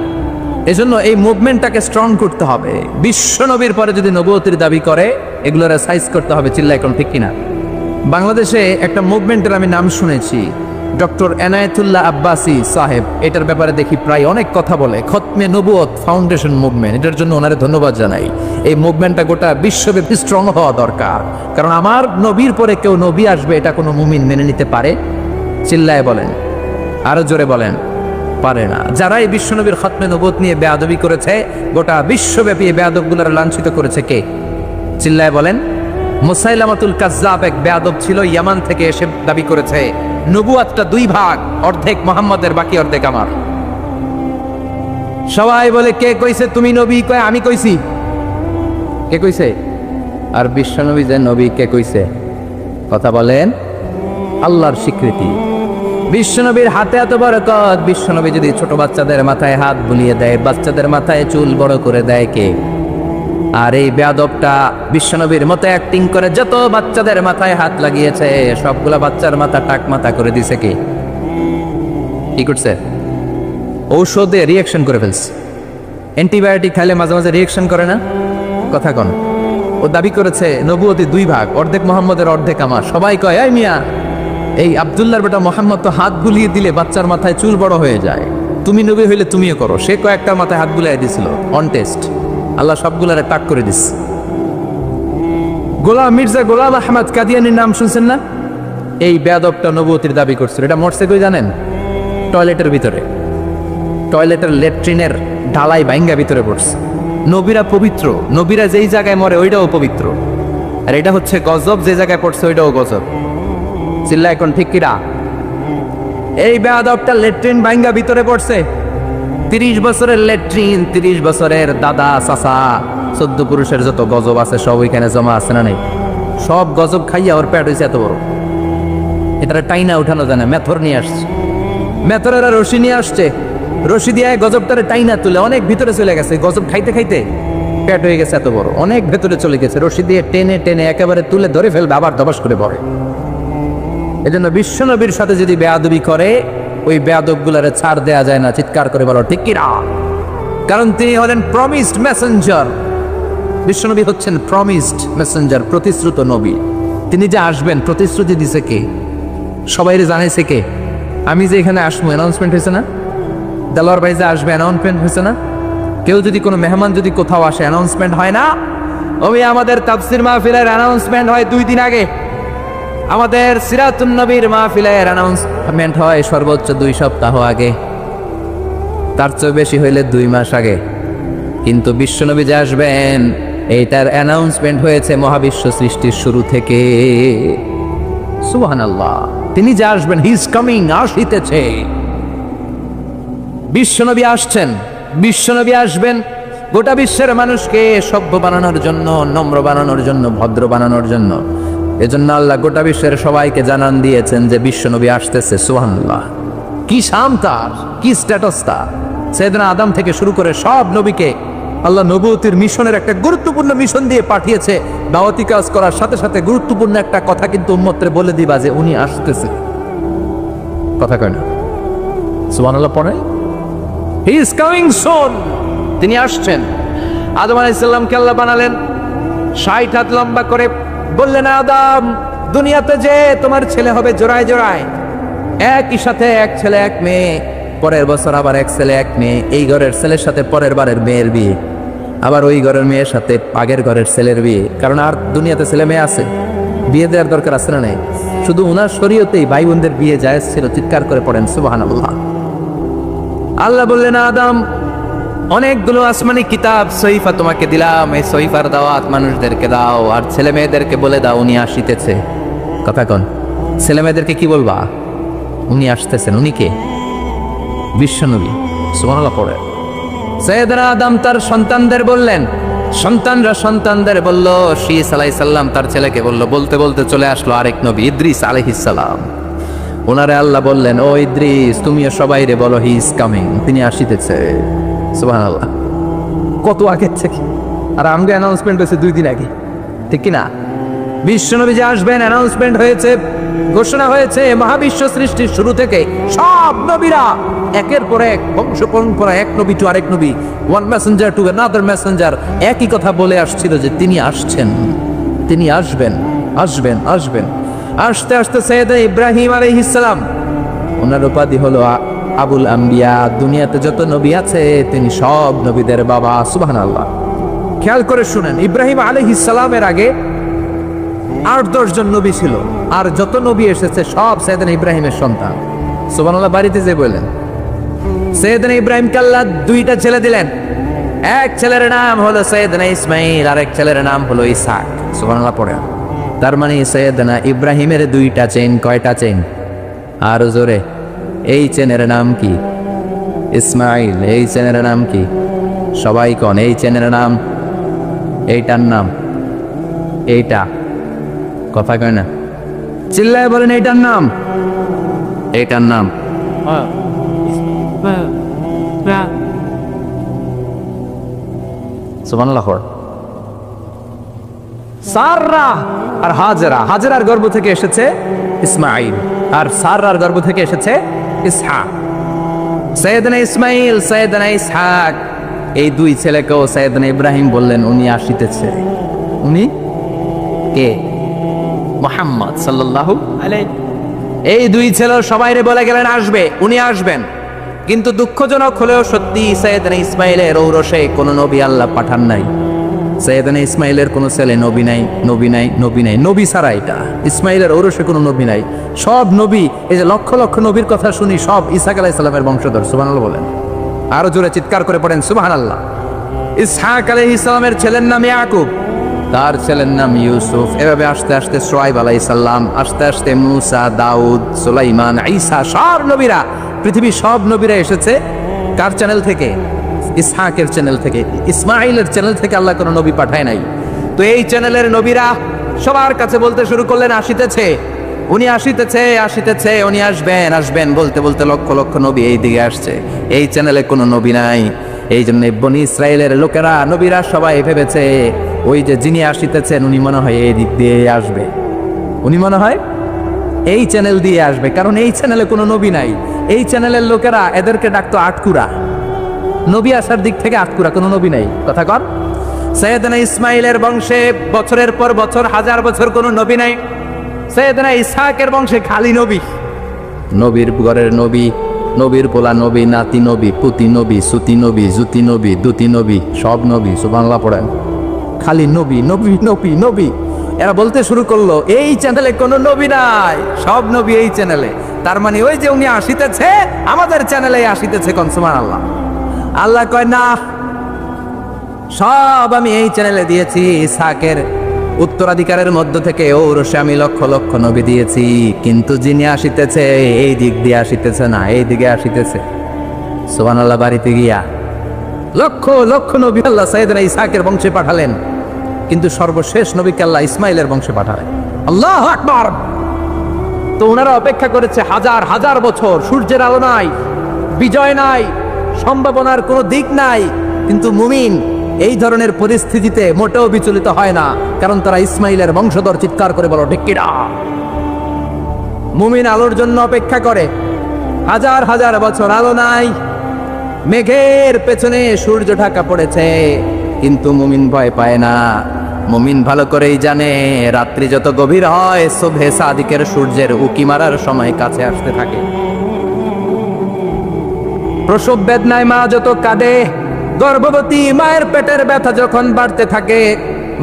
এজন্য এই মুভমেন্টটাকে স্ট্রং করতে হবে। বিশ্ব নবীর পরে যদি নবুয়তির দাবি করে, এগুলোর সাইজ করতে হবে, চিল্লায় এখন ঠিক কিনা? বাংলাদেশে একটা মুভমেন্টের আমি নাম শুনেছি, ডক্টর এনায়েতুল্লাহ আব্বাসী সাহেব। এটার ব্যাপারে দেখি প্রায় অনেক কথা বলে, খতমে নবুয়ত ফাউন্ডেশন মুভমেন্ট। এটার জন্য ওনারে ধন্যবাদ জানাই। এই মুভমেন্টটা গোটা বিশ্বব্যাপী স্ট্রং হওয়া দরকার। কারণ আমার নবীর পরে কেউ নবী আসবে, এটা কোনো মুমিন মেনে নিতে পারে? চিল্লায় বলেন, আরো জোরে বলেন, পারে না। যারা এই বিশ্বনবীর খতমে নবুয়ত নিয়ে বেয়াদবি করেছে, গোটা বিশ্বব্যাপী এই বেয়াদবগুলোর লাঞ্ছিত করেছে কে? চিল্লায় বলেন। মুসাইলামাতুল কাজ্জাব এক বেয়াদব ছিল, ইয়ামান থেকে এসে দাবি করেছে নবুয়াতটা 2 ভাগ, অর্ধেক মুহাম্মাদের, বাকি অর্ধেক আমার। সবাই বলে কে কইছে তুমি নবী? কয় আমি কইছি। কে কইছে? আর বিশ্বনবী যে নবী, কে কইছে? কথা বলেন। আল্লাহর স্বীকৃতি। বিশ্বনবীর হাতে এত বরকত, বিশ্বনবী যদি ছোট বাচ্চাদের মাথায় হাত বুলিয়ে দেয়, বাচ্চাদের মাথায় চুল বড় করে দেয় কে? আর এই বেয়াদবটা বিশ্বনবীর মতো অ্যাক্টিং করে যত বাচ্চাদের মাথায় হাত লাগিয়েছে, সবগুলা বাচ্চার মাথা টাক মাথা করে দিছে কে? কি করছে? ঔষধে রিয়াকশন করে ফেলছে। অ্যান্টিবায়োটিক খাইলে মাঝে মাঝে রিয়াকশন করে না? কথা কন। ও দাবি করেছে নবুয়তি 2 ভাগ, অর্ধেক মোহাম্মদের, অর্ধেক আমার। সবাই কয় এই মিয়া, এই আব্দুল্লাহর বেটা মোহাম্মদ তো হাত বুলিয়ে দিলে বাচ্চার মাথায় চুল বড় হয়ে যায়, তুমি নবী হইলে তুমিও করো। সে কয়েকটা মাথায় হাত বুলিয়ে দিছিল অন টেস্ট। আল্লাহ সবগুলারে তাক করে দিস। গোলাম মির্জা গোলাম আহমদ কাদিয়ানির নাম শুনছেন না? এই বেয়াদবটা নবুয়তির দাবি করছিল। এটা মরছে কই জানেন? টয়লেটের ভিতরে। টয়লেটের ল্যাট্রিনের ঢালাই ভাঙ্গা ভিতরে পড়ছে। নবীরা পবিত্র, নবীরা যেই জায়গায় মরে ওইটাও পবিত্র। আর এটা হচ্ছে গজব, যে জায়গায় পড়ছে ওইটাও গজব। চিল্লা এখন ঠিক কিরা? এই বেয়াদবটা ল্যাট্রিন ভাঙ্গা ভিতরে পড়ছে। 30 বছরের ল্যাট্রিন, 30 বছরের দাদা চাচা 14 পুরুষের যত গজব আছে সব ওইখানে জমা আছে না নাই? সব গজব খাইয়া ওর পেট হয়েছে এত বড়। এটা টাইনা উঠানো যায় না, মেথর নিয়ে আসছে, মেথরেরা রশি নিয়ে আসছে, রশি দিয়ে গজবটারে টাইনা তুলে অনেক ভিতরে চলে গেছে। গজব খাইতে খাইতে পেট হয়ে গেছে এত বড়, অনেক ভেতরে চলে গেছে। রশি দিয়ে টেনে টেনে একেবারে তুলে ধরে ফেলবে, আবার দবাস করে পড়ে। এজন্য বিশ্বনবীর সাথে যদি বেয়াদবি করে ওই বেয়াদব গুলারে ছাড় দেয়া যায় না। চিৎকার করে বলো ঠিক কিনা? কারণ তিনি হলেন প্রমিসড মেসেঞ্জার। বিশ্বনবী হচ্ছেন প্রমিসড মেসেঞ্জার, প্রতিশ্রুত নবী। তিনি যে আসবেন প্রতিশ্রুতি দিছে কে? সবাই জানাইছে কে? আমি যে এখানে আসবো অ্যানাউন্সমেন্ট হয়েছে না? দেলোয়ার ভাই যে আসবে অ্যানাউন্সমেন্ট হয়েছে না? কেউ যদি কোনো মেহমান যদি কোথাও আসে অ্যানাউন্সমেন্ট হয় না? ওই আমাদের তাফসির মাহফিলের অ্যানাউন্সমেন্ট হয় 2 দিন আগে, আমাদের সিরাতুন নবীর মাহফিলের অ্যানাউন্সমেন্ট হয় সর্বোচ্চ 2 সপ্তাহ আগে, তার চেয়ে বেশি হইলে 2 মাস আগে। কিন্তু বিশ্বনবী যে আসবেন এইটার অ্যানাউন্সমেন্ট হয়েছে মহাবিশ্ব সৃষ্টির শুরু থেকে। সুবহানাল্লাহ। তিনি যে আসবেন, হি ইজ কামিং, আসিতেছে। বিশ্বনবী আসছেন, বিশ্বনবী আসবেন গোটা বিশ্বের মানুষকে সভ্য বানানোর জন্য, নম্র বানানোর জন্য, ভদ্র বানানোর জন্য। এজন্য আল্লাহ গোটা বিশ্বের সবাইকে জানান দিয়েছেন যে বিশ্বনবী আসতেছে। সুবহানাল্লাহ। কি শান তার, কি স্ট্যাটাস তার! সাইয়েদনা আদম থেকে শুরু করে সব নবীকে আল্লাহ নবুয়তির মিশনের একটা গুরুত্বপূর্ণ মিশন দিয়ে পাঠিয়েছে। দাওয়াতি কাজ করার সাথে সাথে গুরুত্বপূর্ণ একটা কথা কিন্তু উম্মতরে বলে দিবা যে উনি আসতেছে। কথা কয় না? সুবহানাল্লাহ পড়ে, হি ইজ কামিং সুন। তিনি আসছেন। আদম আলাইহিস সালামকে আল্লাহ বানালেন 60 হাত লম্বা করে, বললেন আদম দুনিয়াতে যে তোমার ছেলে হবে জোড়ায় জোড়ায়, একই সাথে এক ছেলে এক মেয়ে, পরের বছর আবার এক ছেলে এক মেয়ে। এই ঘরের ছেলের সাথে পরের বারের মেয়ের বিয়ে, আবার ওই ঘরের মেয়ের সাথে আগের ঘরের ছেলের বিয়ে। কারণ আর দুনিয়াতে ছেলে মেয়ে আছে, বিয়ে দেওয়ার দরকার আছে না নেই? শুধু উনার শরীয়তেই ভাই বোনদের বিয়ে জায়েজ ছিল। চিৎকার করে পড়েন সুবহানাল্লাহ। আল্লাহ বললেন আদম অনেকগুলো আসমানি কিতাব সহিফা তোমাকে দিলাম, এই সহিফার দাওয়াত মানুষদেরকে দাও, আর ছেলে মেয়েদেরকে বলে দাও উনি আসিতেছে। কথা কোন? ছেলে মেয়েদেরকে কি বলবা? উনি আসতেছেন। উনি কে? বিশ্বনবী। সুবহানাল্লাহ পড়ে। সাইয়েদনা আদম তার সন্তানদের বললেন, সন্তানরা সন্তানদের বলল, শীস আলাইহিস সালাম তার ছেলেকে বলল, বলতে বলতে চলে আসলো আরেক নবী ইদ্রিস আলাইহিস সালাম। ওনারে আল্লাহ বললেন, ও ইদ্রিস তুমিও সবাইরে বলো হি ইজ কামিং, তিনি আসিতেছে। সুবহানাল্লাহ। কত আগের থেকে! আর আমগো অ্যানাউন্সমেন্ট হয়েছে 2 দিন আগে, ঠিক কি না? বিশ্বনবী যে আসবেন অ্যানাউন্সমেন্ট হয়েছে, ঘোষণা হয়েছে মহাবিশ্ব সৃষ্টির শুরু থেকে। সব নবীরা একের পর এক, বংশ পরম্পরা, এক নবী টু আরেক নবী, one Messenger to another Messenger, একই কথা বলে আসছিল যে তিনি আসছেন, তিনি আসবেন, আসবেন, আসবেন। আসতে আসতে সাইয়েদনা ইব্রাহিম আলাইহিস সালাম, ওনার উপাধি হলো আবুল আম্বিয়া। দুনিয়াতে যত নবী আছে তিনি সব নবীদের বাবা। সুবহানাল্লাহ। খেয়াল করে শুনেন, ইব্রাহিম আলাইহিস সালামের আগে 8-10 জন নবী ছিল, আর যত নবী এসেছে সব সাইয়েদনা ইব্রাহিমের সন্তান। সুবহানাল্লাহ। বাড়িতে যে বললেন সাইয়েদনা ইব্রাহিমকে আল্লাহ 2টা ছেলে দিলেন। এক ছেলের নাম হলো সাইয়েদনা ইসমাইল, আর এক ছেলের নাম হলো ইসহাক। সুবহানাল্লাহ পড়ে। তার মানে সাইয়েদনা ইব্রাহিমের 2টা চেইন। কয়টা চেইন? আর জোরে, এই চেনের নাম কি? ইসমাইল। এই চেনের নাম কি? সবাই কোন এই চেনের নাম? এইটার নাম? এইটা? কথা কয় না? চিল্লায় বলেন এইটার নাম? এইটার নাম? সুবহানাল্লাহ। সাররা আর হাজেরা, হাজেরার গর্ভ থেকে এসেছে ইসমাইল, আর সাররার গর্ভ থেকে এসেছে ইসহাক। সাইয়েদনা ইসমাইল, সাইয়েদনা ইসহাক, এই 2 ছেলেকেও সাইয়েদনা ইব্রাহিম বললেন উনি আসিতেছে। উনি কে? মুহাম্মদ সাল্লাল্লাহু আলাইহি। এই 2 ছেলে সবাইরে বলে গেলেন আসবে, উনি আসবেন। কিন্তু দুঃখজনক হলেও সত্যি, সাইয়েদনা ইসমাইলের ঔরসে কোনো নবী আল্লাহ পাঠান নাই। সাইয়েদনা ইসমাইলের কোনো ছেলে নবী নাই, নবী নাই, নবী নাই, নবী ছাড়া এটা ইসমাইলের ঔরসে কোনো নবী নাই। সব নবী, এই যে লক্ষ লক্ষ নবীর কথা শুনি, সব ইসহাক আলাইহিস সালামের বংশধর। সুবহানাল্লাহ বলেন। আরো জোরে চিৎকার করে পড়েন সুবহানাল্লাহ। ইসহাক আলাইহিস সালামের ছেলের নাম ইয়াকুব, তার ছেলের নাম ইউসুফ। এভাবে আস্তে আস্তে শুআয়ব আলাইহিস সালাম, আস্তে আস্তে মূসা, দাউদ, সুলাইমান, ঈসা, সব নবীরা, পৃথিবীর সব নবীরা এসেছে কার চ্যানেল থেকে? ইসহাকের চ্যানেল থেকে, ইসমাইলের চ্যানেল থেকে আল্লাহ কোনো নবী পাঠায় নাই। তো এই চ্যানেলের নবীরা সবার কাছে বলতে শুরু করলেন, আসিতেছে, উনি আসিতেছে, আসিতেছে, উনি আসবেন, আসবেন বলতে বলতে লক্ষ লক্ষ নবী এই দিকে আসছে। এই চ্যানেলে কোনো নবী নাই। এই জন্য বনি ইসরায়েলের লোকেরা, নবীরা সবাই ভেবেছে ওই যে যিনি আসিতেছেন উনি মনে হয় এই দিক দিয়ে আসবে, উনি মনে হয় এই চ্যানেল দিয়ে আসবে, কারণ এই চ্যানেলে কোনো নবী নাই। এই চ্যানেলের লোকেরা এদেরকে ডাকতো আটকুরা, নবী আসার দিক থেকে আটকুরা, কোনো নবী নাই। কথা কর, সৈয়দনা ইসমাইলের বংশে বছরের পর বছর, হাজার বছর কোনো নবী নাই। সৈয়দনা ইসহাকের বংশে খালি নবী, নবীর ঘরের নবী, নবীর পোলা নবী, নাতি নবী, পুতি নবী, সুতি নবী, জুতি নবী, দুতি নবী, সব নবী। সুবহানাল্লাহ পড়েন। খালি নবী, নবী, নবী, নবী। এরা বলতে শুরু করলো এই চ্যানেলে কোনো নবী নাই, সব নবী এই চ্যানেলে। তার মানে ওই যে উনি আসিতেছে আমাদের চ্যানেলে আসিতেছে। কোন সুবহানাল্লাহ। আল্লাহ কয় না, সব আমি এই চ্যানেলে দিয়েছি। ইসহাকের উত্তরাধিকারের মধ্য থেকে ঔরসে আমি লক্ষ লক্ষ নবী দিয়েছি, কিন্তু যিনি আসিতেছে এই দিক দিয়ে আসিতেছে না, এই দিকে আসিতেছে। সুবহানাল্লাহ। বাড়িতে গিয়া লক্ষ লক্ষ নবী আল্লাহ সাইয়েদনা ইসহাকের বংশে পাঠালেন, কিন্তু সর্বশেষ নবীকে আল্লাহ ইসমাইলের বংশে পাঠালেন। আল্লাহু আকবার। তো ওনারা অপেক্ষা করেছে হাজার হাজার বছর, সূর্যের আলো নাই, বিজয় নাই, সম্ভাবনার কোনো দিক নাই, কিন্তু মুমিন এই ধরনের পরিস্থিতিতে মোটেও বিচলিত হয় না, কারণ তারা ইসমাইলের বংশধর। চিৎকার করে বলো ঠিক কিনা? মুমিন আলোর জন্য অপেক্ষা করে, হাজার হাজার বছর আলো নাই, মেঘের পেছনে সূর্য ঢাকা পড়েছে, কিন্তু মুমিন ভয় পায় না। মুমিন ভালো করেই জানে রাত্রি যত গভীর হয় সুবহে সাদিকের সূর্যের উকি মারার সময় কাছে আসতে থাকে। প্রসব বেদনায় মা যত কাঁদে, গর্ভবতী মায়ের পেটের ব্যথা যখন বাড়তে থাকে,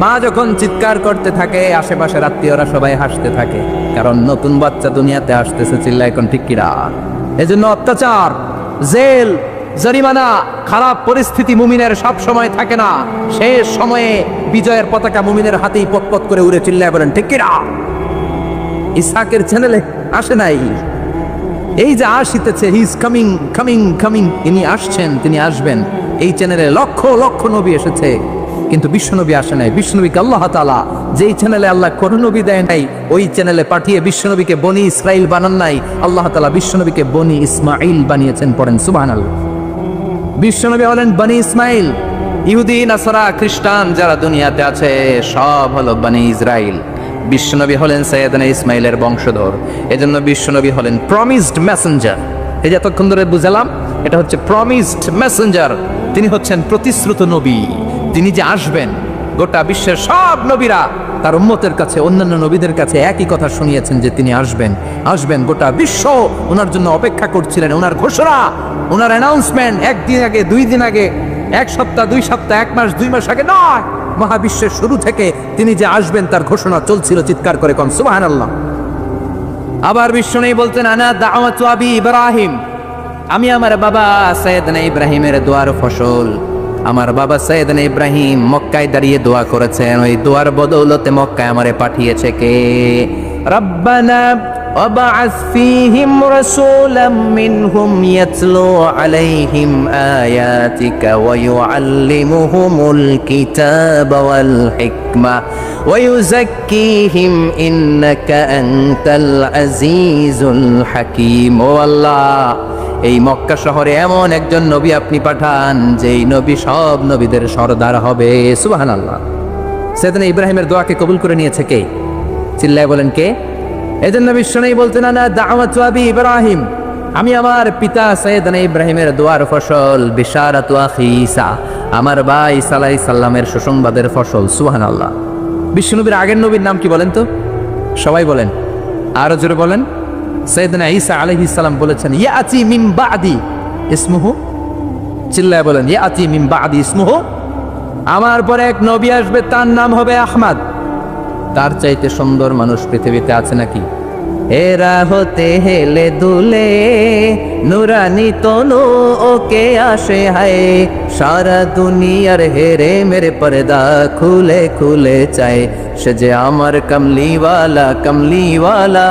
মা যখন চিৎকার করতে থাকে, আশেপাশের আত্মীয়রা সবাই হাসতে থাকে, কারণ নতুন বাচ্চা দুনিয়াতে আসতেছে। চিল্লা এখন ঠিক কিরা? এজন্য অত্যাচার, জেল, জরিমানা, খারাপ পরিস্থিতি মুমিনের সব সময় থাকে না। শেষ সময়ে বিজয়ের পতাকা মুমিনের হাতেই পতপত করে উড়ে। চিল্লায় বলেন ঠিক কিরা? ইসহাকের চ্যানেলে আসে নাই। এই যে আসিতেছে, he is coming, coming, coming, ইনি আসছেন, তিনি আসবেন। এই চ্যানেলে লক্ষ লক্ষ নবী এসেছে, কিন্তু বিশ্বনবী আসে নাই। বিশ্বনবীকে আল্লাহ তাআলা যেই চ্যানেলে আল্লাহ কোনো নবী দেয় নাই, ওই চ্যানেলে পাঠিয়ে বিশ্বনবীকে বনি ইসরাইল বানান নাই, আল্লাহ তাআলা বিশ্বনবীকে বনি ইসমাইল বানিয়েছেন। পড়েন সুবহানাল্লাহ। বিশ্বনবী হলেন বনি ইসমাইল। ইহুদি, নাসারা, খ্রিস্টান যারা দুনিয়াতে আছে সব হলো বনি ইসরাইল। বিশ্বনবী হলেন সৈয়দনা ইসমাইলের বংশধর। এজন্য বিশ্বনবী হলেন প্রমিসড মেসেঞ্জার। এই যে এতক্ষণ ধরে বুঝালাম, এটা হচ্ছে প্রমিসড মেসেঞ্জার। তিনি হচ্ছেন প্রতিশ্রুত নবী। তিনি যে আসবেন, গোটা বিশ্বের সব নবীরা তার উম্মতের কাছে, অন্যান্য নবীদের কাছে একই কথা শুনিয়েছেন যে তিনি আসবেন, আসবেন। গোটা বিশ্ব ওনার জন্য অপেক্ষা করছিলেন। ওনার ঘোষণা, ওনার অ্যানাউন্সমেন্ট একদিন আগে, 2 দিন আগে, 1 সপ্তাহ, 2 সপ্তাহ, 1 মাস, 2 মাস আগে নয়, মহাবিশ্বের শুরু থেকে তিনি যে আসবেন তার ঘোষণা চলছিল। চিৎকার করে কোন সুবহানাল্লাহ। আবার বিশ্ব নেই বলতেন, আনা দাওয়াতু আবি ইব্রাহিম, আমি আমার বাবা সৈয়দনা ইব্রাহিমের দোয়ার ফসল। আমার বাবা সৈয়দনা ইব্রাহিম মক্কায় দাঁড়িয়ে দোয়া করেছেন, ওই দোয়ার বদৌলতে মক্কায় আমারে পাঠিয়েছে কে? রব্বানা ওয়াবআস ফীহিম রাসূলাম মিনহুম ইয়াতলু আলাইহিম আয়াতিকা ওয়া ইউআল্লিমুহুমুল কিতাবা ওয়াল হিকমা ওয়া ইউযাক্কিহিম ইন্নাকা আনতাল আজিজুল হাকীম। ও আল্লাহ, এই মক্কা শহরে এমন একজন নবী আপনি পাঠান, যেই নবী সব নবীদের সরদার হবে। সুবহানাল্লাহ। সৈয়দনা ইব্রাহিমের দোয়াকে কবুল করে নিয়েছে কে? চিল্লায় বলেন কে? এজন্য বিশ্বনবী বলতেন, আনা দাওয়াতু আবি ইব্রাহিম, আমি আমার পিতা সৈয়দনা ইব্রাহিমের দোয়ার ফসল। বিশারাতু আখি ঈসা, আমার ভাই ঈসা আলাইহিস সালামের সুসংবাদের ফসল। সুবহানাল্লাহ। বিশ্বনবীর আগের নবীর নাম কি বলেন তো? সবাই বলেন, আরো জোরে বলেন। সৈয়দনা ঈসা আলাইহিস সালাম বলেছেন, ইয়াতি মিন বাদি ইসমুহু, চিল্লায় বলেন, ইয়াতি মিন বাদি ইসমুহু, আমার পরে এক নবী আসবে, তার নাম হবে আহমদ। তার চাইতে সুন্দর মানুষ পৃথিবীতে আছে নাকি? এরা হতে হেলে দুলে নুরানি তনু ওকে আসে হায় সারা দুনিয়ার হেরে মেরে পর্দা খুলে খুলে চায় সে যে আমার কমলিওয়ালা কমলিওয়ালা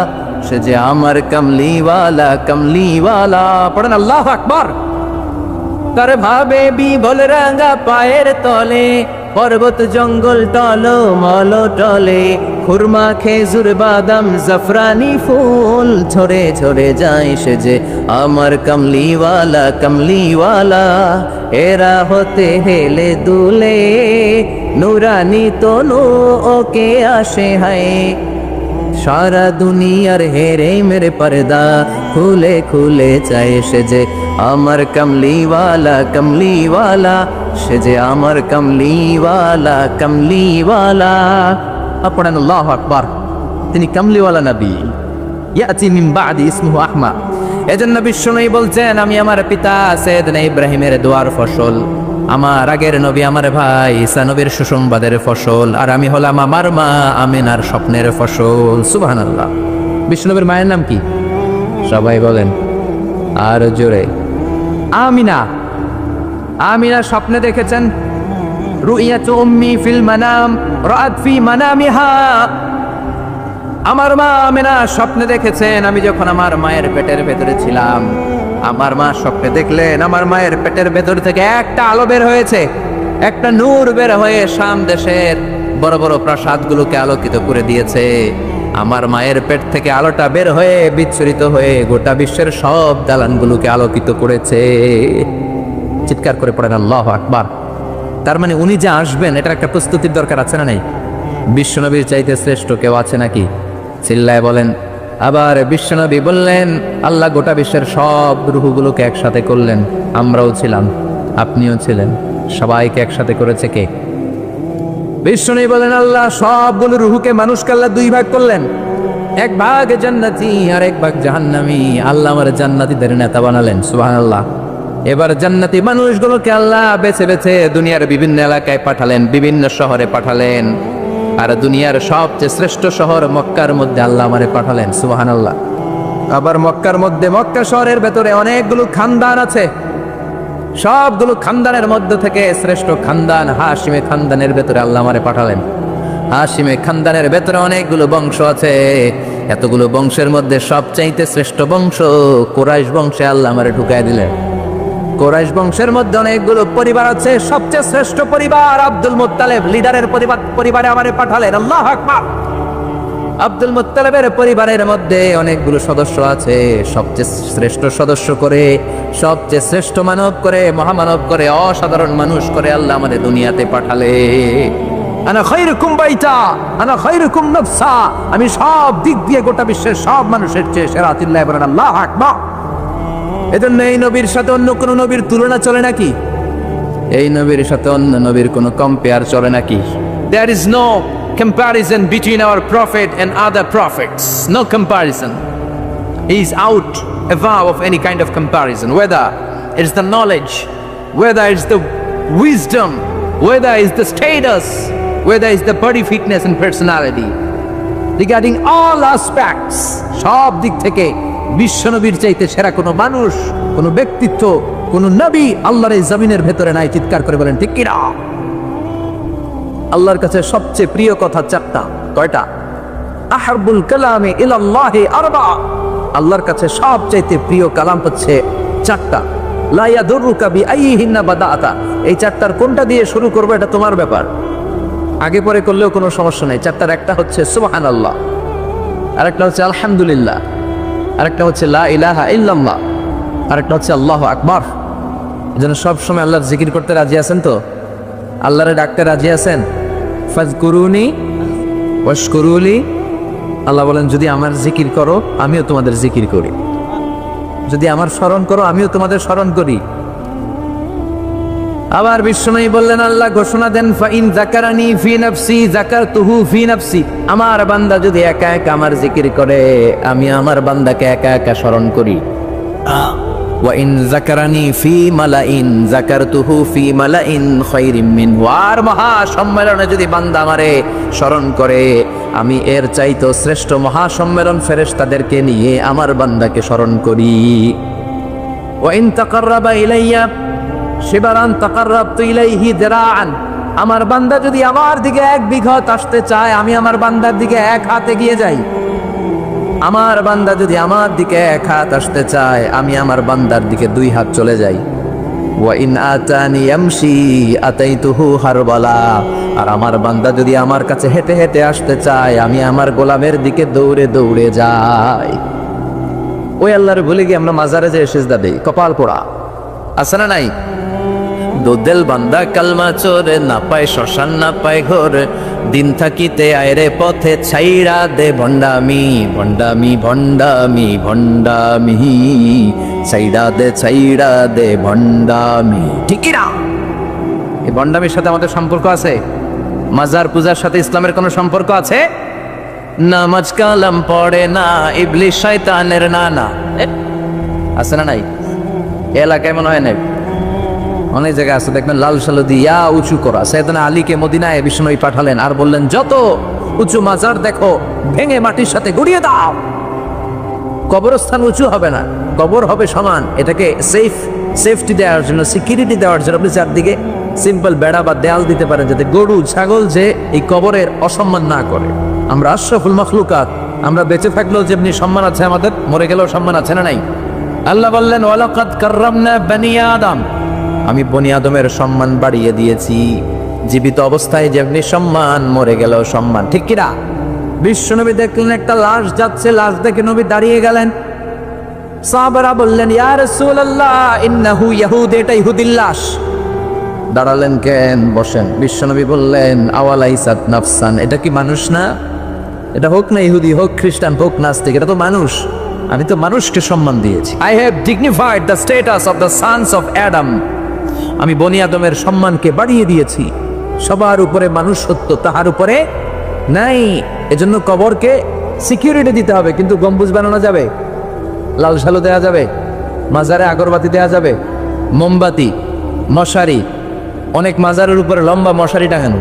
সে যে আমার কমলিওয়ালা কমলিওয়ালা পড়েন আল্লাহু আকবার তার ভাবে বিভোল রাঙা পায়ের তলে পর্বত জঙ্গল টলো মল টলে খুরমা খেজুর বাদাম জাফরানি ফুল ঝরে ঝরে যায় সে যে আমার কমলিওয়ালা কমলিওয়ালা এরা হতে হেলে দুলে নুরানি তনু ওকে আসে হায় সারা দুনিয়ার হেরে মেরে পর্দা খুলে খুলে চায় সে যে আমার কমলিওয়ালা কমলিওয়ালা সে যে আমার কমলিওয়ালা কমলিওয়ালা পড়েন আল্লাহু আকবার তিনি কমলিওয়ালা নবী ইয়াতি মিন বাদি ইসমুহু আহমদ এজন্য বিশ্বনবী বলছেন আমি আমার পিতা সাইয়েদনা ইব্রাহিমের দোয়ার ফসল আমার আগের নবী আমার ভাই ঈসা নবীর সুসংবাদের ফসল আর আমি হলাম আমার মা আমিনার স্বপ্নের ফসল সুবহানাল্লাহ বিশ্বনবীর মায়ের নাম কি সবাই বলেন আর জোরে আমিনা আমিনা স্বপ্নে দেখেছেন রুইয়াতু উম্মি ফিল মানাম রাআত ফি মানামিহা আমার মা আমিনা স্বপ্নে দেখেছেন আমি যখন আমার মায়ের পেটের ভেতরে ছিলাম আমার মা স্বপ্নে দেখলেন আমার মায়ের পেটের ভেতর থেকে একটা আলো বের হয়েছে একটা নূর বের হয়ে শাম দেশের বড় বড় প্রাসাদগুলোকে আলোকিত করে দিয়েছে আমার মায়ের পেট থেকে আলোটা বের হয়ে বিচ্ছুরিত হয়ে গোটা বিশ্বের সব দালানগুলোকে আলোকিত করেছে চিৎকার করে পড়েন আল্লাহু আকবার তার মানে উনি যে আসবেন এটা একটা প্রস্তুতির দরকার আছে না নাই বিশ্বনবীর চাইতে শ্রেষ্ঠ কেউ আছে নাকি চিল্লায় বলেন আবার বিশ্বনবী বললেন আল্লাহ গোটা বিশ্বের সব রূহগুলোকে একসাথে করলেন আমরাও ছিলাম আপনিও ছিলেন সবাইকে একসাথে করেছে কে বিশ্বনবী বলেন আল্লাহ সবগুলো রূহকে মানুষকে আল্লাহ দুই ভাগ করলেন এক ভাগ জান্নাতি আর এক ভাগ জাহান্নামী আল্লাহ আমার জান্নাতীদের নেতা বানালেন সুবহানাল্লাহ এবার জান্নাতি মানুষগুলোকে আল্লাহ বেছে বেছে দুনিয়ার বিভিন্ন এলাকায় পাঠালেন বিভিন্ন শহরে পাঠালেন আর দুনিয়ার সবচেয়ে শ্রেষ্ঠ শহর মক্কার মধ্যে আল্লাহ আমারে পাঠালেন সুবহানাল্লাহ আবার মক্কার মধ্যে মক্কা শহরের ভেতরে অনেকগুলো খানদান আছে সবগুলো খানদানের মধ্যে থেকে শ্রেষ্ঠ খানদান হাশিমে খানদানের ভেতরে আল্লাহ আমারে পাঠালেন হাশিমে খানদানের ভেতরে অনেকগুলো বংশ আছে এতগুলো বংশের মধ্যে সবচাইতে শ্রেষ্ঠ বংশ কুরাইশ বংশে আল্লাহ আমারে ঢুকায় দিলেন কুরাইশ বংশের মধ্যে অনেকগুলো পরিবার আছে সবচেয়ে শ্রেষ্ঠ পরিবার আব্দুল মুত্তালিব লিডারের পরিবারে আমারে পাঠালেন আল্লাহু আকবার আব্দুল মুত্তালিবের পরিবারের মধ্যে অনেকগুলো সদস্য আছে সবচেয়ে শ্রেষ্ঠ সদস্য করে সবচেয়ে শ্রেষ্ঠ মানব করে মহামানব করে অসাধারণ মানুষ করে আল্লাহ আমাদের দুনিয়াতে পাঠালে আনা খায়রুকুম বাইতা আনা খায়রুকুম নাফসা আমি সব দিক দিয়ে গোটা বিশ্বের সব মানুষের চেয়ে সেরা চিল্লায়ে বলেন আল্লাহু আকবার এজন্য এই নবীর সাথে অন্য কোন নবীর তুলনা চলে নাকি এই নবীর সাথে অন্য নবীর কোনো কম্পেয়ার চলে নাকি there is no comparison between our prophet and other prophets no comparison he is out above of any kind of comparison whether it's the knowledge whether it's the wisdom whether it's the status whether it's the body fitness and personality regarding all aspects সব দিক থেকে বিশ্বনবীর চাইতে সেরা কোনো মানুষ কোনো ব্যক্তিত্ব কোনো নবী আল্লাহর এই জমিনের ভেতরে নাই চিৎকার করে বলেন ঠিক কিনা আল্লাহর কাছে সবচেয়ে প্রিয় কথা চারটা কয়টা আহাবুল কালামে ইলাল্লাহি আরবা আল্লাহর কাছে সবচাইতে প্রিয় কালাম হচ্ছে চারটা লা ইয়াদুরুকা বিআইহিন্না বাদাআতা এই চারটার কোনটা দিয়ে শুরু করবে এটা তোমার ব্যাপার আগে পরে করলেও কোনো সমস্যা নাই চারটার একটা হচ্ছে সুবহানাল্লাহ আরেকটা হচ্ছে আলহামদুলিল্লাহ আরেকটা হচ্ছে লা ইলাহা ইল্লাল্লাহ আরেকটা হচ্ছে আল্লাহু আকবার এজন্য সব সময় আল্লাহর জিকির করতে রাজি আছেন তো আল্লাহরে ডাকতে রাজি আছেন ফাজকুরুনি ওয়াশকুরুলি আল্লাহ বলেন যদি আমার জিকির করো আমিও তোমাদের জিকির করি যদি আমার স্মরণ করো আমিও তোমাদের স্মরণ করি আবার বিশ্বনবী বললেন আল্লাহ ঘোষণা দেন ফাইন যাকারানি ফি নাফসি যাকারতুহু ফি নাফসি আমার বান্দা যদি একা একা আমার জিকির করে আমি আমার বান্দাকে একা একা স্মরণ করি ওয়া ইন যাকারানি ফি মালাইন যাকারতুহু ফি মালাইন খায়রিম মিনহু আর মহা সম্মেলনে যদি বান্দা আমারে স্মরণ করে আমি এর চাইতে শ্রেষ্ঠ মহা সম্মেলন ফেরেশতাদেরকে নিয়ে আমার বান্দাকে স্মরণ করি ওয়াইন তাকাররাবা ইলাইয়া শিবরান তাকাররাবতু ইলাইহি দিরাআন, আমার বান্দা যদি আমার দিকে 1 বিঘত আসতে চায়, আমি আমার বান্দার দিকে 1 হাত এগিয়ে যাই। আমার বান্দা যদি আমার দিকে 1 হাত আসতে চায়, আমি আমার বান্দার দিকে 2 হাত চলে যাই। ওয়াইন আতানি ইয়ামশি আতাইতুহু হারবালা, আর আমার বান্দা যদি আমার কাছে হেঁটে হেঁটে আসতে চায়, আমি আমার গোলামের দিকে দৌড়ে দৌড়ে যাই। ওই আল্লাহর ভুলে গিয়ে আমরা মাজারে যে সিজদা দেই, কপাল পোড়া আছে না নাই? দোদেল বান্দা কালমা চোরে, না পায় শ্মশান না পায় ঘর, দিন থাকিতে আয়রে পথে ছাইড়া দে ভণ্ডামি ভণ্ডামি ভণ্ডামি ভণ্ডামি, ছাইড়া দে ভণ্ডামি। ঠিকই না? এই ভণ্ডামির সাথে আমাদের সম্পর্ক আছে? মাজার পূজার সাথে ইসলামের কোনো সম্পর্ক আছে? নামাজ কালাম পড়ে না, ইবলিশ শয়তানের নানা, আছে না নাই? এলাকায় মনে হয় নাই, অনেক জায়গায় আছে দেখবেন লাল সালু দিয়া উঁচু করা। সাইয়েদনা আলীকে মদিনায় বিষ্ণুই পাঠালেন আর বললেন, যত উঁচু মাজার দেখো ভেঙে মাটির সাথে গুড়িয়ে দাও। কবরস্থান উঁচু হবে না, কবর হবে সমান। এটাকে সেফটি দেওয়ার জন্য, সিকিউরিটি দেওয়ার জন্য আপনি চারদিকে সিম্পল বেড়া বা দেয়াল দিতে পারেন, যাতে গরু ছাগল যে এই কবরের অসম্মান না করে। আমরা আশরাফুল মাখলুকাত, আমরা বেঁচে থাকলেও যেমনি সম্মান আছে আমাদের, মরে গেলেও সম্মান আছে না নাই? আল্লাহ বললেন, ওয়ালাকাদ কাররামনা বনি আদম, আমি বনি আদমের সম্মান বাড়িয়ে দিয়েছি। জীবিত অবস্থায় যেমনি সম্মান, মরে গেলেও সম্মান। ঠিক কিনা? বিশ্বনবী দেখলেন একটা লাশ যাচ্ছে, লাশ দেখে নবী দাঁড়িয়ে গেলেন। সাহাবারা বললেন, ইয়া রাসূলুল্লাহ ইন্নাহু ইয়াহুদ, এটা ইহুদির লাশ। দাঁড়ালেন কেন? বসেন। বিশ্বনবী বললেন, আওয়ালাইসাত নাফসান, এটা কি মানুষ না? এটা হোক না ইহুদি, হোক খ্রিস্টান, হোক নাস্তিক, এটা তো মানুষ। আমি তো মানুষকে সম্মান দিয়েছি। I have dignified the status of the Sans of Adam, আমি বনি আদমের সম্মানকে বাড়িয়ে দিয়েছি। সবার উপরে মানুষ সত্য, তাহার উপরে নাই। এজন্য কবরকে সিকিউরিটি দিতে হবে, কিন্তু গম্বুজ বানানো যাবে, লাল সালু দেওয়া যাবে, মাজারে আগরবাতি দেওয়া যাবে, মোমবাতি, মশারি। অনেক মাজারের উপরে লম্বা মশারি টাঙানো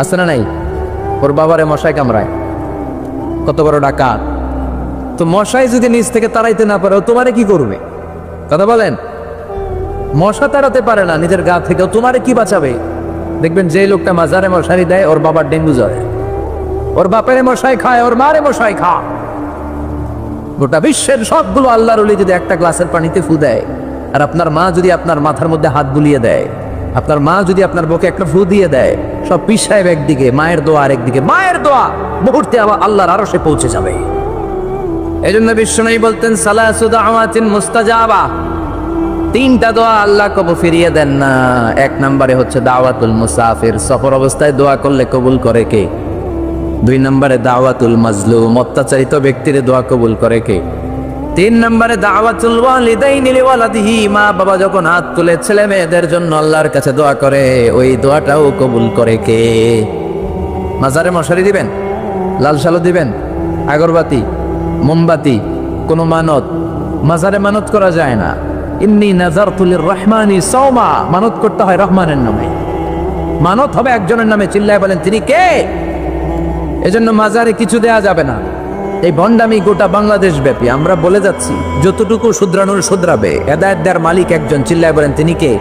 আছে না নাই? ওর বাবারে মশাই কামড়ায়, কত বড় ডাকাত। তো মশাই যদি নিচ থেকে তাড়াইতে না পারে, তোমারে কি করবে? কথা বলেন। মশা তাড়াতে পারে না নিজের গা থেকে, তোমারে কি বাঁচাবে? দেখবেন যে লোকটা মাজারে মশারি দেয়, ওর বাবার ডেঙ্গু জ্বর, ওর বাপেরে মশাই খায়, ওর মারে মশাই খায়। গোটা বিশ্বের সবগুলো আল্লাহর ওলি যদি একটা গ্লাসের পানিতে ফু দেয়, আর আপনার মা যদি আপনার মাথার মধ্যে হাত বুলিয়ে দেয়, আপনার মা যদি আপনার বুকে একটা ফু দিয়ে দেয়, সব পীর সাহেব একদিকে, মায়ের দোয়া আরেকদিকে। মায়ের দোয়া মুহূর্তে আবার আল্লাহর আরশে পৌঁছে যাবে। এই জন্য বিশ্বনবী বলতেন, সালাসু দাওয়াতিন মুস্তাজাবা, 3টা দোয়া আল্লাহ কবুল ফিরিয়ে দেন না। 1 নম্বরে হচ্ছে দাওয়াতুল মুসাফির, সফর অবস্থায় দোয়া করলে কবুল করে কে? 2 নম্বরে দাওয়াতুল মাজলুম, অত্যাচারিত ব্যক্তির দোয়া কবুল করে কে? 3 নম্বরে দাওয়াতুল ওয়ালিদাইনি লিওয়ালাদিহি, মা বাবা যখন হাত তুলে ছেলে মেয়েদের জন্য আল্লাহর কাছে দোয়া করে, ওই দোয়াটাও কবুল করে কে? মাজারে মশারি দিবেন, লাল সালু দিবেন, আগরবাতি, মোমবাতি, কোনো মানত? মাজারে মানত করা যায় না। ইন্নী নাযারতু লিররহমানি সাওমা, মানত করতে হয় রহমানের নামে। মানত হবে একজনের নামে, চিল্লায় বলেন তিনি কে? এজন্য মাজারে কিছু দেয়া যাবে না। এই ভণ্ডামি গোটা বাংলাদেশ ব্যাপী, আমরা বলে যাচ্ছি, যতটুকু শুধরানোর শুধরাবে। হেদায়েত দেওয়ার মালিক একজন, চিল্লায় বলেন তিনি কে?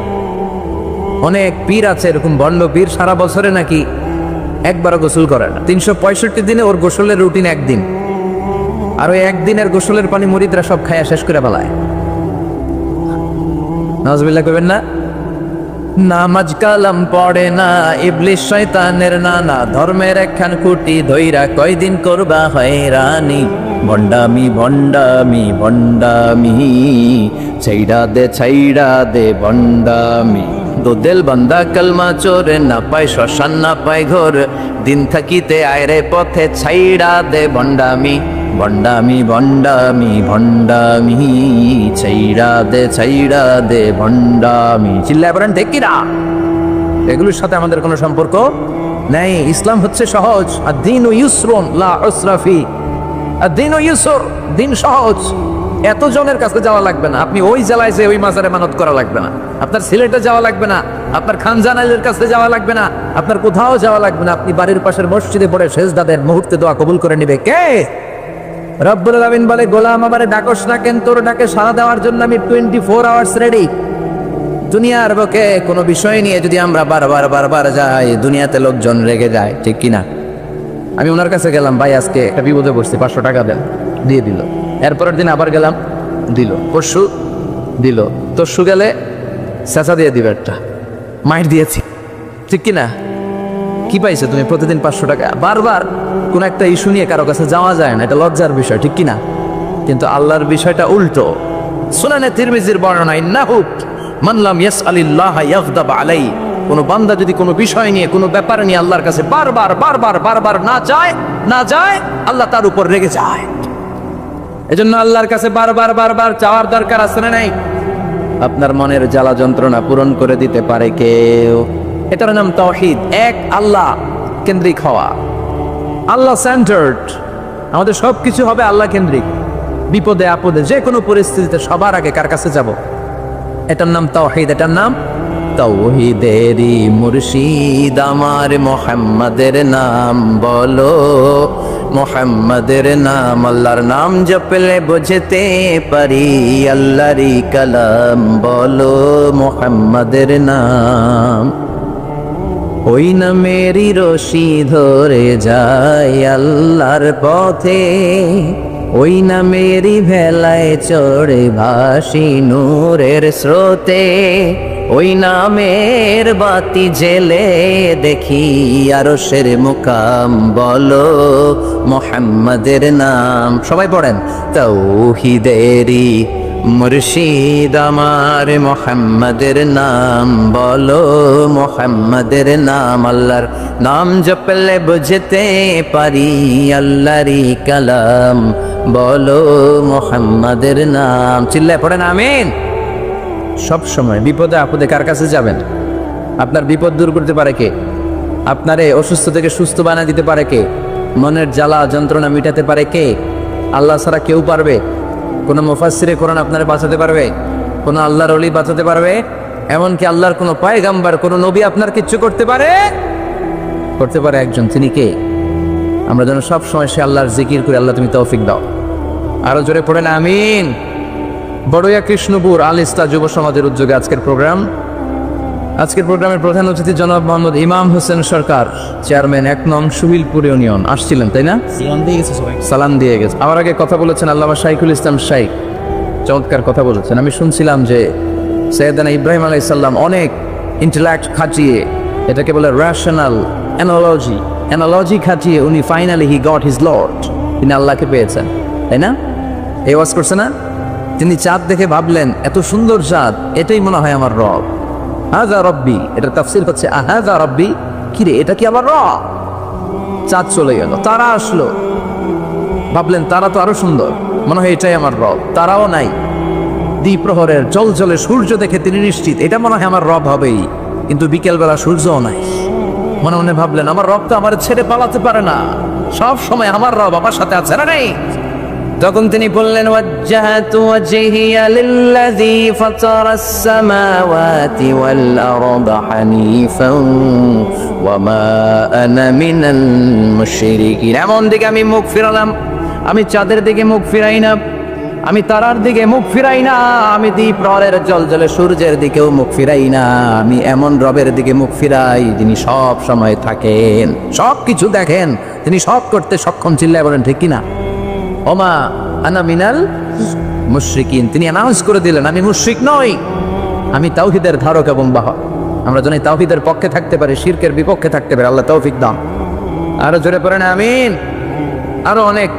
অনেক পীর আছে এরকম ভণ্ড পীর, সারা বছরে নাকি একবারও গোসল করে না, 365 দিনে ওর গোসলের রুটিন একদিন, আর ওই একদিনের গোসলের পানি মুরিদরা সব খায়া শেষ করে ফেলায়। নাউজুবিল্লাহ করবেন না? নামাজ কালাম পড়ে না, ইবলিশ শয়তানের নানা, ধর্মের একখান খুঁটি ধইরা কয়দিন করবা হয়রানি। ভণ্ডামি ভণ্ডামি ভণ্ডামি, ছাইড়া দে ভণ্ডামি। দোদেল বান্দা কালমা চোরে, না পায় শ্মশান না পায় ঘর, দিন থাকিতে আয়রে পথে ছাইড়া দে ভণ্ডামি ভণ্ডামি ভণ্ডামি ভণ্ডামি, ছাইড়া দে ভণ্ডামি। চিল্লায় বলেন ঠিক কিনা? এগুলোর সাথে আমাদের কোনো সম্পর্ক নেই। ইসলাম হচ্ছে সহজ। আদ-দীনু ইউসরুন লা উসরা ফি, আদ-দীনু ইউসর, দিন সহজ। এত জনের কাছে যাওয়া লাগবে না, আপনি ওই জেলায় যে ওই মাজারে মানত করা লাগবে না, আপনার সিলেটে যাওয়া লাগবে না, আপনার খানজানাইলের কাছে যাওয়া লাগবে না, আপনার কোথাও যাওয়া লাগবে না। আপনি বাড়ির পাশের মসজিদে পড়ে সেজদা দেন, মুহূর্তে দোয়া কবুল করে নিবে কে? রব্বুল আলামিন বলে, গোলাম আমারে ডাকস না কেন? তোর ডাকে সাড়া দেওয়ার জন্য আমি 24 আওয়ার্স রেডি। দুনিয়ার বুকে কোনো বিষয় নিয়ে যদি আমরা বারবার যাই, দুনিয়াতে লোকজন রেগে যায়, ঠিক কিনা? আমি ওনার কাছে গেলাম, ভাই আজকে একটা বিপদে পড়ছি, 500 টাকা দেন, দিয়ে দিল। এরপরের দিন আবার গেলাম, দিল। পরশু দিল। তরশু গেলে চেঁচা দিয়ে দিবে একটা, মাইর দিয়েছি, ঠিক কিনা? কি পাইছে তুমি? প্রতিদিন 500 টাকা। বারবার কোন একটা ইস্যু নিয়ে কারো কাছে যাওয়া যায় না, এটা লজ্জার বিষয়, ঠিক কিনা? কিন্তু আল্লাহর বিষয়টা উল্টো। সুনানে তিরমিজির বর্ণনা, ইন্নাহু মান লাম ইয়াসআলিল্লাহ ইয়াগদাব আলাইহি, কোন বান্দা যদি কোনো বিষয় নিয়ে, কোনো ব্যাপার নিয়ে আল্লাহর কাছে বারবার না যায়, আল্লাহ তার উপর রেগে যায়। এজন্য আল্লাহর কাছে বারবার চাওয়ার দরকার আছে না নাই? আপনার মনের জ্বালা যন্ত্রণা পূরণ করে দিতে পারে কেউ। এটার নাম তাওহীদ, এক আল্লাহ কেন্দ্রিক হওয়া, আল্লাহ সেন্টার্ড। আমাদের সবকিছু হবে আল্লাহ কেন্দ্রিক। বিপদে আপদে যে কোনো পরিস্থিতিতে সবার আগে কার কাছে যাব? এটার নাম তাওহীদ, এটার নাম তাওহীদেরই মুর্শিদ আমার মুহাম্মাদের নাম বলো, মুহাম্মাদের নাম। আল্লাহর নাম জপলে বুঝতে পারি আল্লাহরই কালাম বলো, মুহাম্মাদের নাম। ওই নামেরই রশি ধরে যায় আল্লাহর পথে, ওই নামেরই ভেলায় চড়ে ভাসি নূরের স্রোতে, ওই নামের বাতি জেলে দেখি আরশের মুকাম বলো, মুহাম্মাদের নাম। সবাই পড়েন, তাওহীদেরই মুর্শিদ আমার মুহাম্মাদের নাম বলো, মুহাম্মাদের নাম। আল্লাহর নাম জপলে বুঝতে পারি আল্লাহরই কালাম বলো, মুহাম্মাদের নাম। চিল্লায় পড়েন আমিন। সব সময় বিপদে আপদে কার কাছে যাবেন? আপনার বিপদ দূর করতে পারে কে? আপনারে অসুস্থ থেকে সুস্থ বানিয়ে দিতে পারে কে? মনের জ্বালা যন্ত্রণা মিটাতে পারে কে? আল্লাহ ছাড়া কেউ পারবে? কোনো মুফাসসিরে কোরআন আপনারে বাঁচাতে পারবে? কোনো আল্লাহর ওলি বাঁচাতে পারবে? এমনকি আল্লাহর কোনো পয়গাম্বার, কোনো নবী আপনার কিচ্ছু করতে পারে? করতে পারে একজন, তিনি কে? আমরা যেন সব সময় সে আল্লাহর জিকির করি। আল্লাহ তুমি তৌফিক দাও। আরো জোরে পড়েন আমিন। বড়ইয়া কৃষ্ণপুর আল ইসলাহ যুব সমাজের উদ্যোগে আজকের প্রোগ্রামের প্রধান অতিথি জনাব মোহাম্মদ ইমাম হোসেন সরকার, চেয়ারম্যান 1 নং সুহিলপুর ইউনিয়ন, আসছিলেন তাই না? সালাম দিয়ে গেছে। আমার আগে কথা বলেছেন আল্লামা শাইখুল ইসলাম শাইখ, চমৎকার কথা বলেছেন। আমি শুনছিলাম যে সৈয়দনা ইব্রাহিম আলাইহিস সালাম অনেক ইন্টেলেক্ট খাটিয়ে, এটাকে বলে রেশনাল অ্যানালজি খাটিয়ে উনি finally he got his Lord, তিনি আল্লাহকে পেয়েছেন, তাই না? এই ওয়াজ করছে না? তিনি চাঁদ দেখে ভাবলেন, এত সুন্দর চাঁদ, এটাই মনে হয় আমার রব। হাযা রব্বি, এটা তাফসীর হচ্ছে হাযা রব্বি, কি রে এটা কি আমার রব? চাঁদ চলে গেল, তারা আসলো, ভাবলেন তারা তো আরো সুন্দর, মনে হয় এটাই আমার রব। তারাও নাই। দ্বিপ্রহরের জলজলে সূর্য দেখে তিনি নিশ্চিত এটা মনে হয় আমার রব হবেই। কিন্তু বিকেলবেলা সূর্যও নাই। মনে মনে ভাবলেন, আমার রব তো আমার ছেড়ে পালাতে পারে না, সব সময় আমার রব আমার সাথে আছে না নেই? তখন তিনি বললেন, ওয়াজ্জাহাতু ওয়াজহিয়া লিল্লাযী ফাতারাস সামাওয়াতি ওয়াল আরদা হানিফান ওয়া মা আনা মিনাল মুশরিকিন। এমন দিকে আমি মুখ ফিরালাম, আমি চাঁদের দিকে মুখ ফিরাই না, আমি তারার দিকে মুখ ফিরাই না, আমি দ্বিপ্রহরের জলজলে সূর্যের দিকেও মুখ ফিরাই না, আমি এমন রবের দিকে মুখ ফিরাই যিনি সব সময় থাকেন, সব কিছু দেখেন, তিনি সব করতে সক্ষম। চিল্লায় বলেন ঠিক কিনা? ওমা আনা মিনাল মুশরিকিন, তিনি অ্যানাউন্স করে দিলেন আমি মুশরিক নই, আমি তাওহীদের ধারক এবং বাহক। আমরা যেন তাওহীদের পক্ষে থাকতে পারি, শিরকের বিপক্ষে থাকতে পারি। আল্লাহ তৌফিক দান। আরো জোরে পড়েন আমিন। আরো অনেক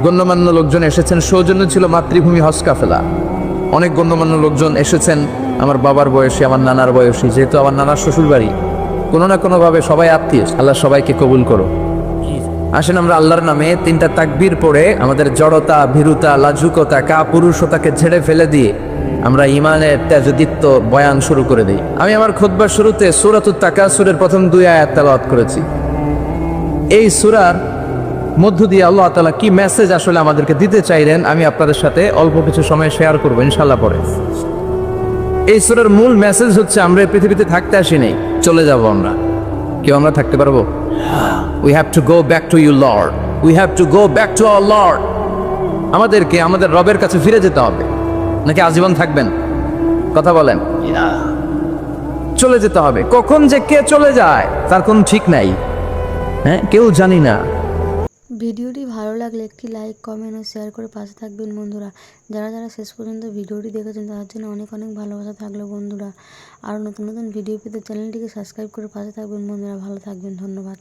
গণ্যমান্য লোকজন এসেছেন। সৌজন্য ছিল মাতৃভূমি হজ কাফেলা। অনেক গণ্যমান্য লোকজন এসেছেন, আমার বাবার বয়সী, আমার নানার বয়সী, যেহেতু আমার নানার শ্বশুর বাড়ি, কোনো না কোনো ভাবে সবাই আত্মীয়। আল্লাহ সবাইকে কবুল করো। আসেন আমরা আল্লাহর নামে 3টা তাকবীর পড়ে আমাদের জড়তা, ভীরুতা, লাজুকতা, কাপুরুষতাকে ঝেড়ে ফেলে দিয়ে আমরা ঈমানের তেজদীপ্ত বয়ান শুরু করে দিই। আমি আমার খুতবার শুরুতে সূরাতুত তাকাসুরের প্রথম 2 আয়াত তেলাওয়াত করেছি। এই সূরার মধ্য দিয়ে আল্লাহ তাআলা কি মেসেজ আসলে আমাদেরকে দিতে চাইলেন আমি আপনাদের সাথে অল্প কিছু সময় শেয়ার করবো ইনশাআল্লাহ পরে। এই সূরার মূল মেসেজ হচ্ছে, আমরা এই পৃথিবীতে থাকতে আসি নাই, চলে যাব আমরা। কেউ আমরা থাকতে পারবো? We have to go back to you, Lord. We have to go back to our Lord. আমাদেরকে আমাদের রবের কাছে ফিরে যেতে হবে, নাকি আজীবন থাকবেন? কথা বলেন। চলে যেতে হবে। কখন যে কে চলে যায় তার কোনো ঠিক নাই, হ্যাঁ, কেউ জানি না। ভিডিওটি ভালো লাগলে একটি লাইক, কমেন্ট ও শেয়ার করে পাশে থাকবেন বন্ধুরা। যারা যারা শেষ পর্যন্ত ভিডিওটি দেখেছেন তাদের জন্য অনেক অনেক ভালোবাসা থাকলো বন্ধুরা। আরও নতুন নতুন ভিডিও পেতে চ্যানেলটিকে সাবস্ক্রাইব করে পাশে থাকবেন বন্ধুরা। ভালো থাকবেন, ধন্যবাদ।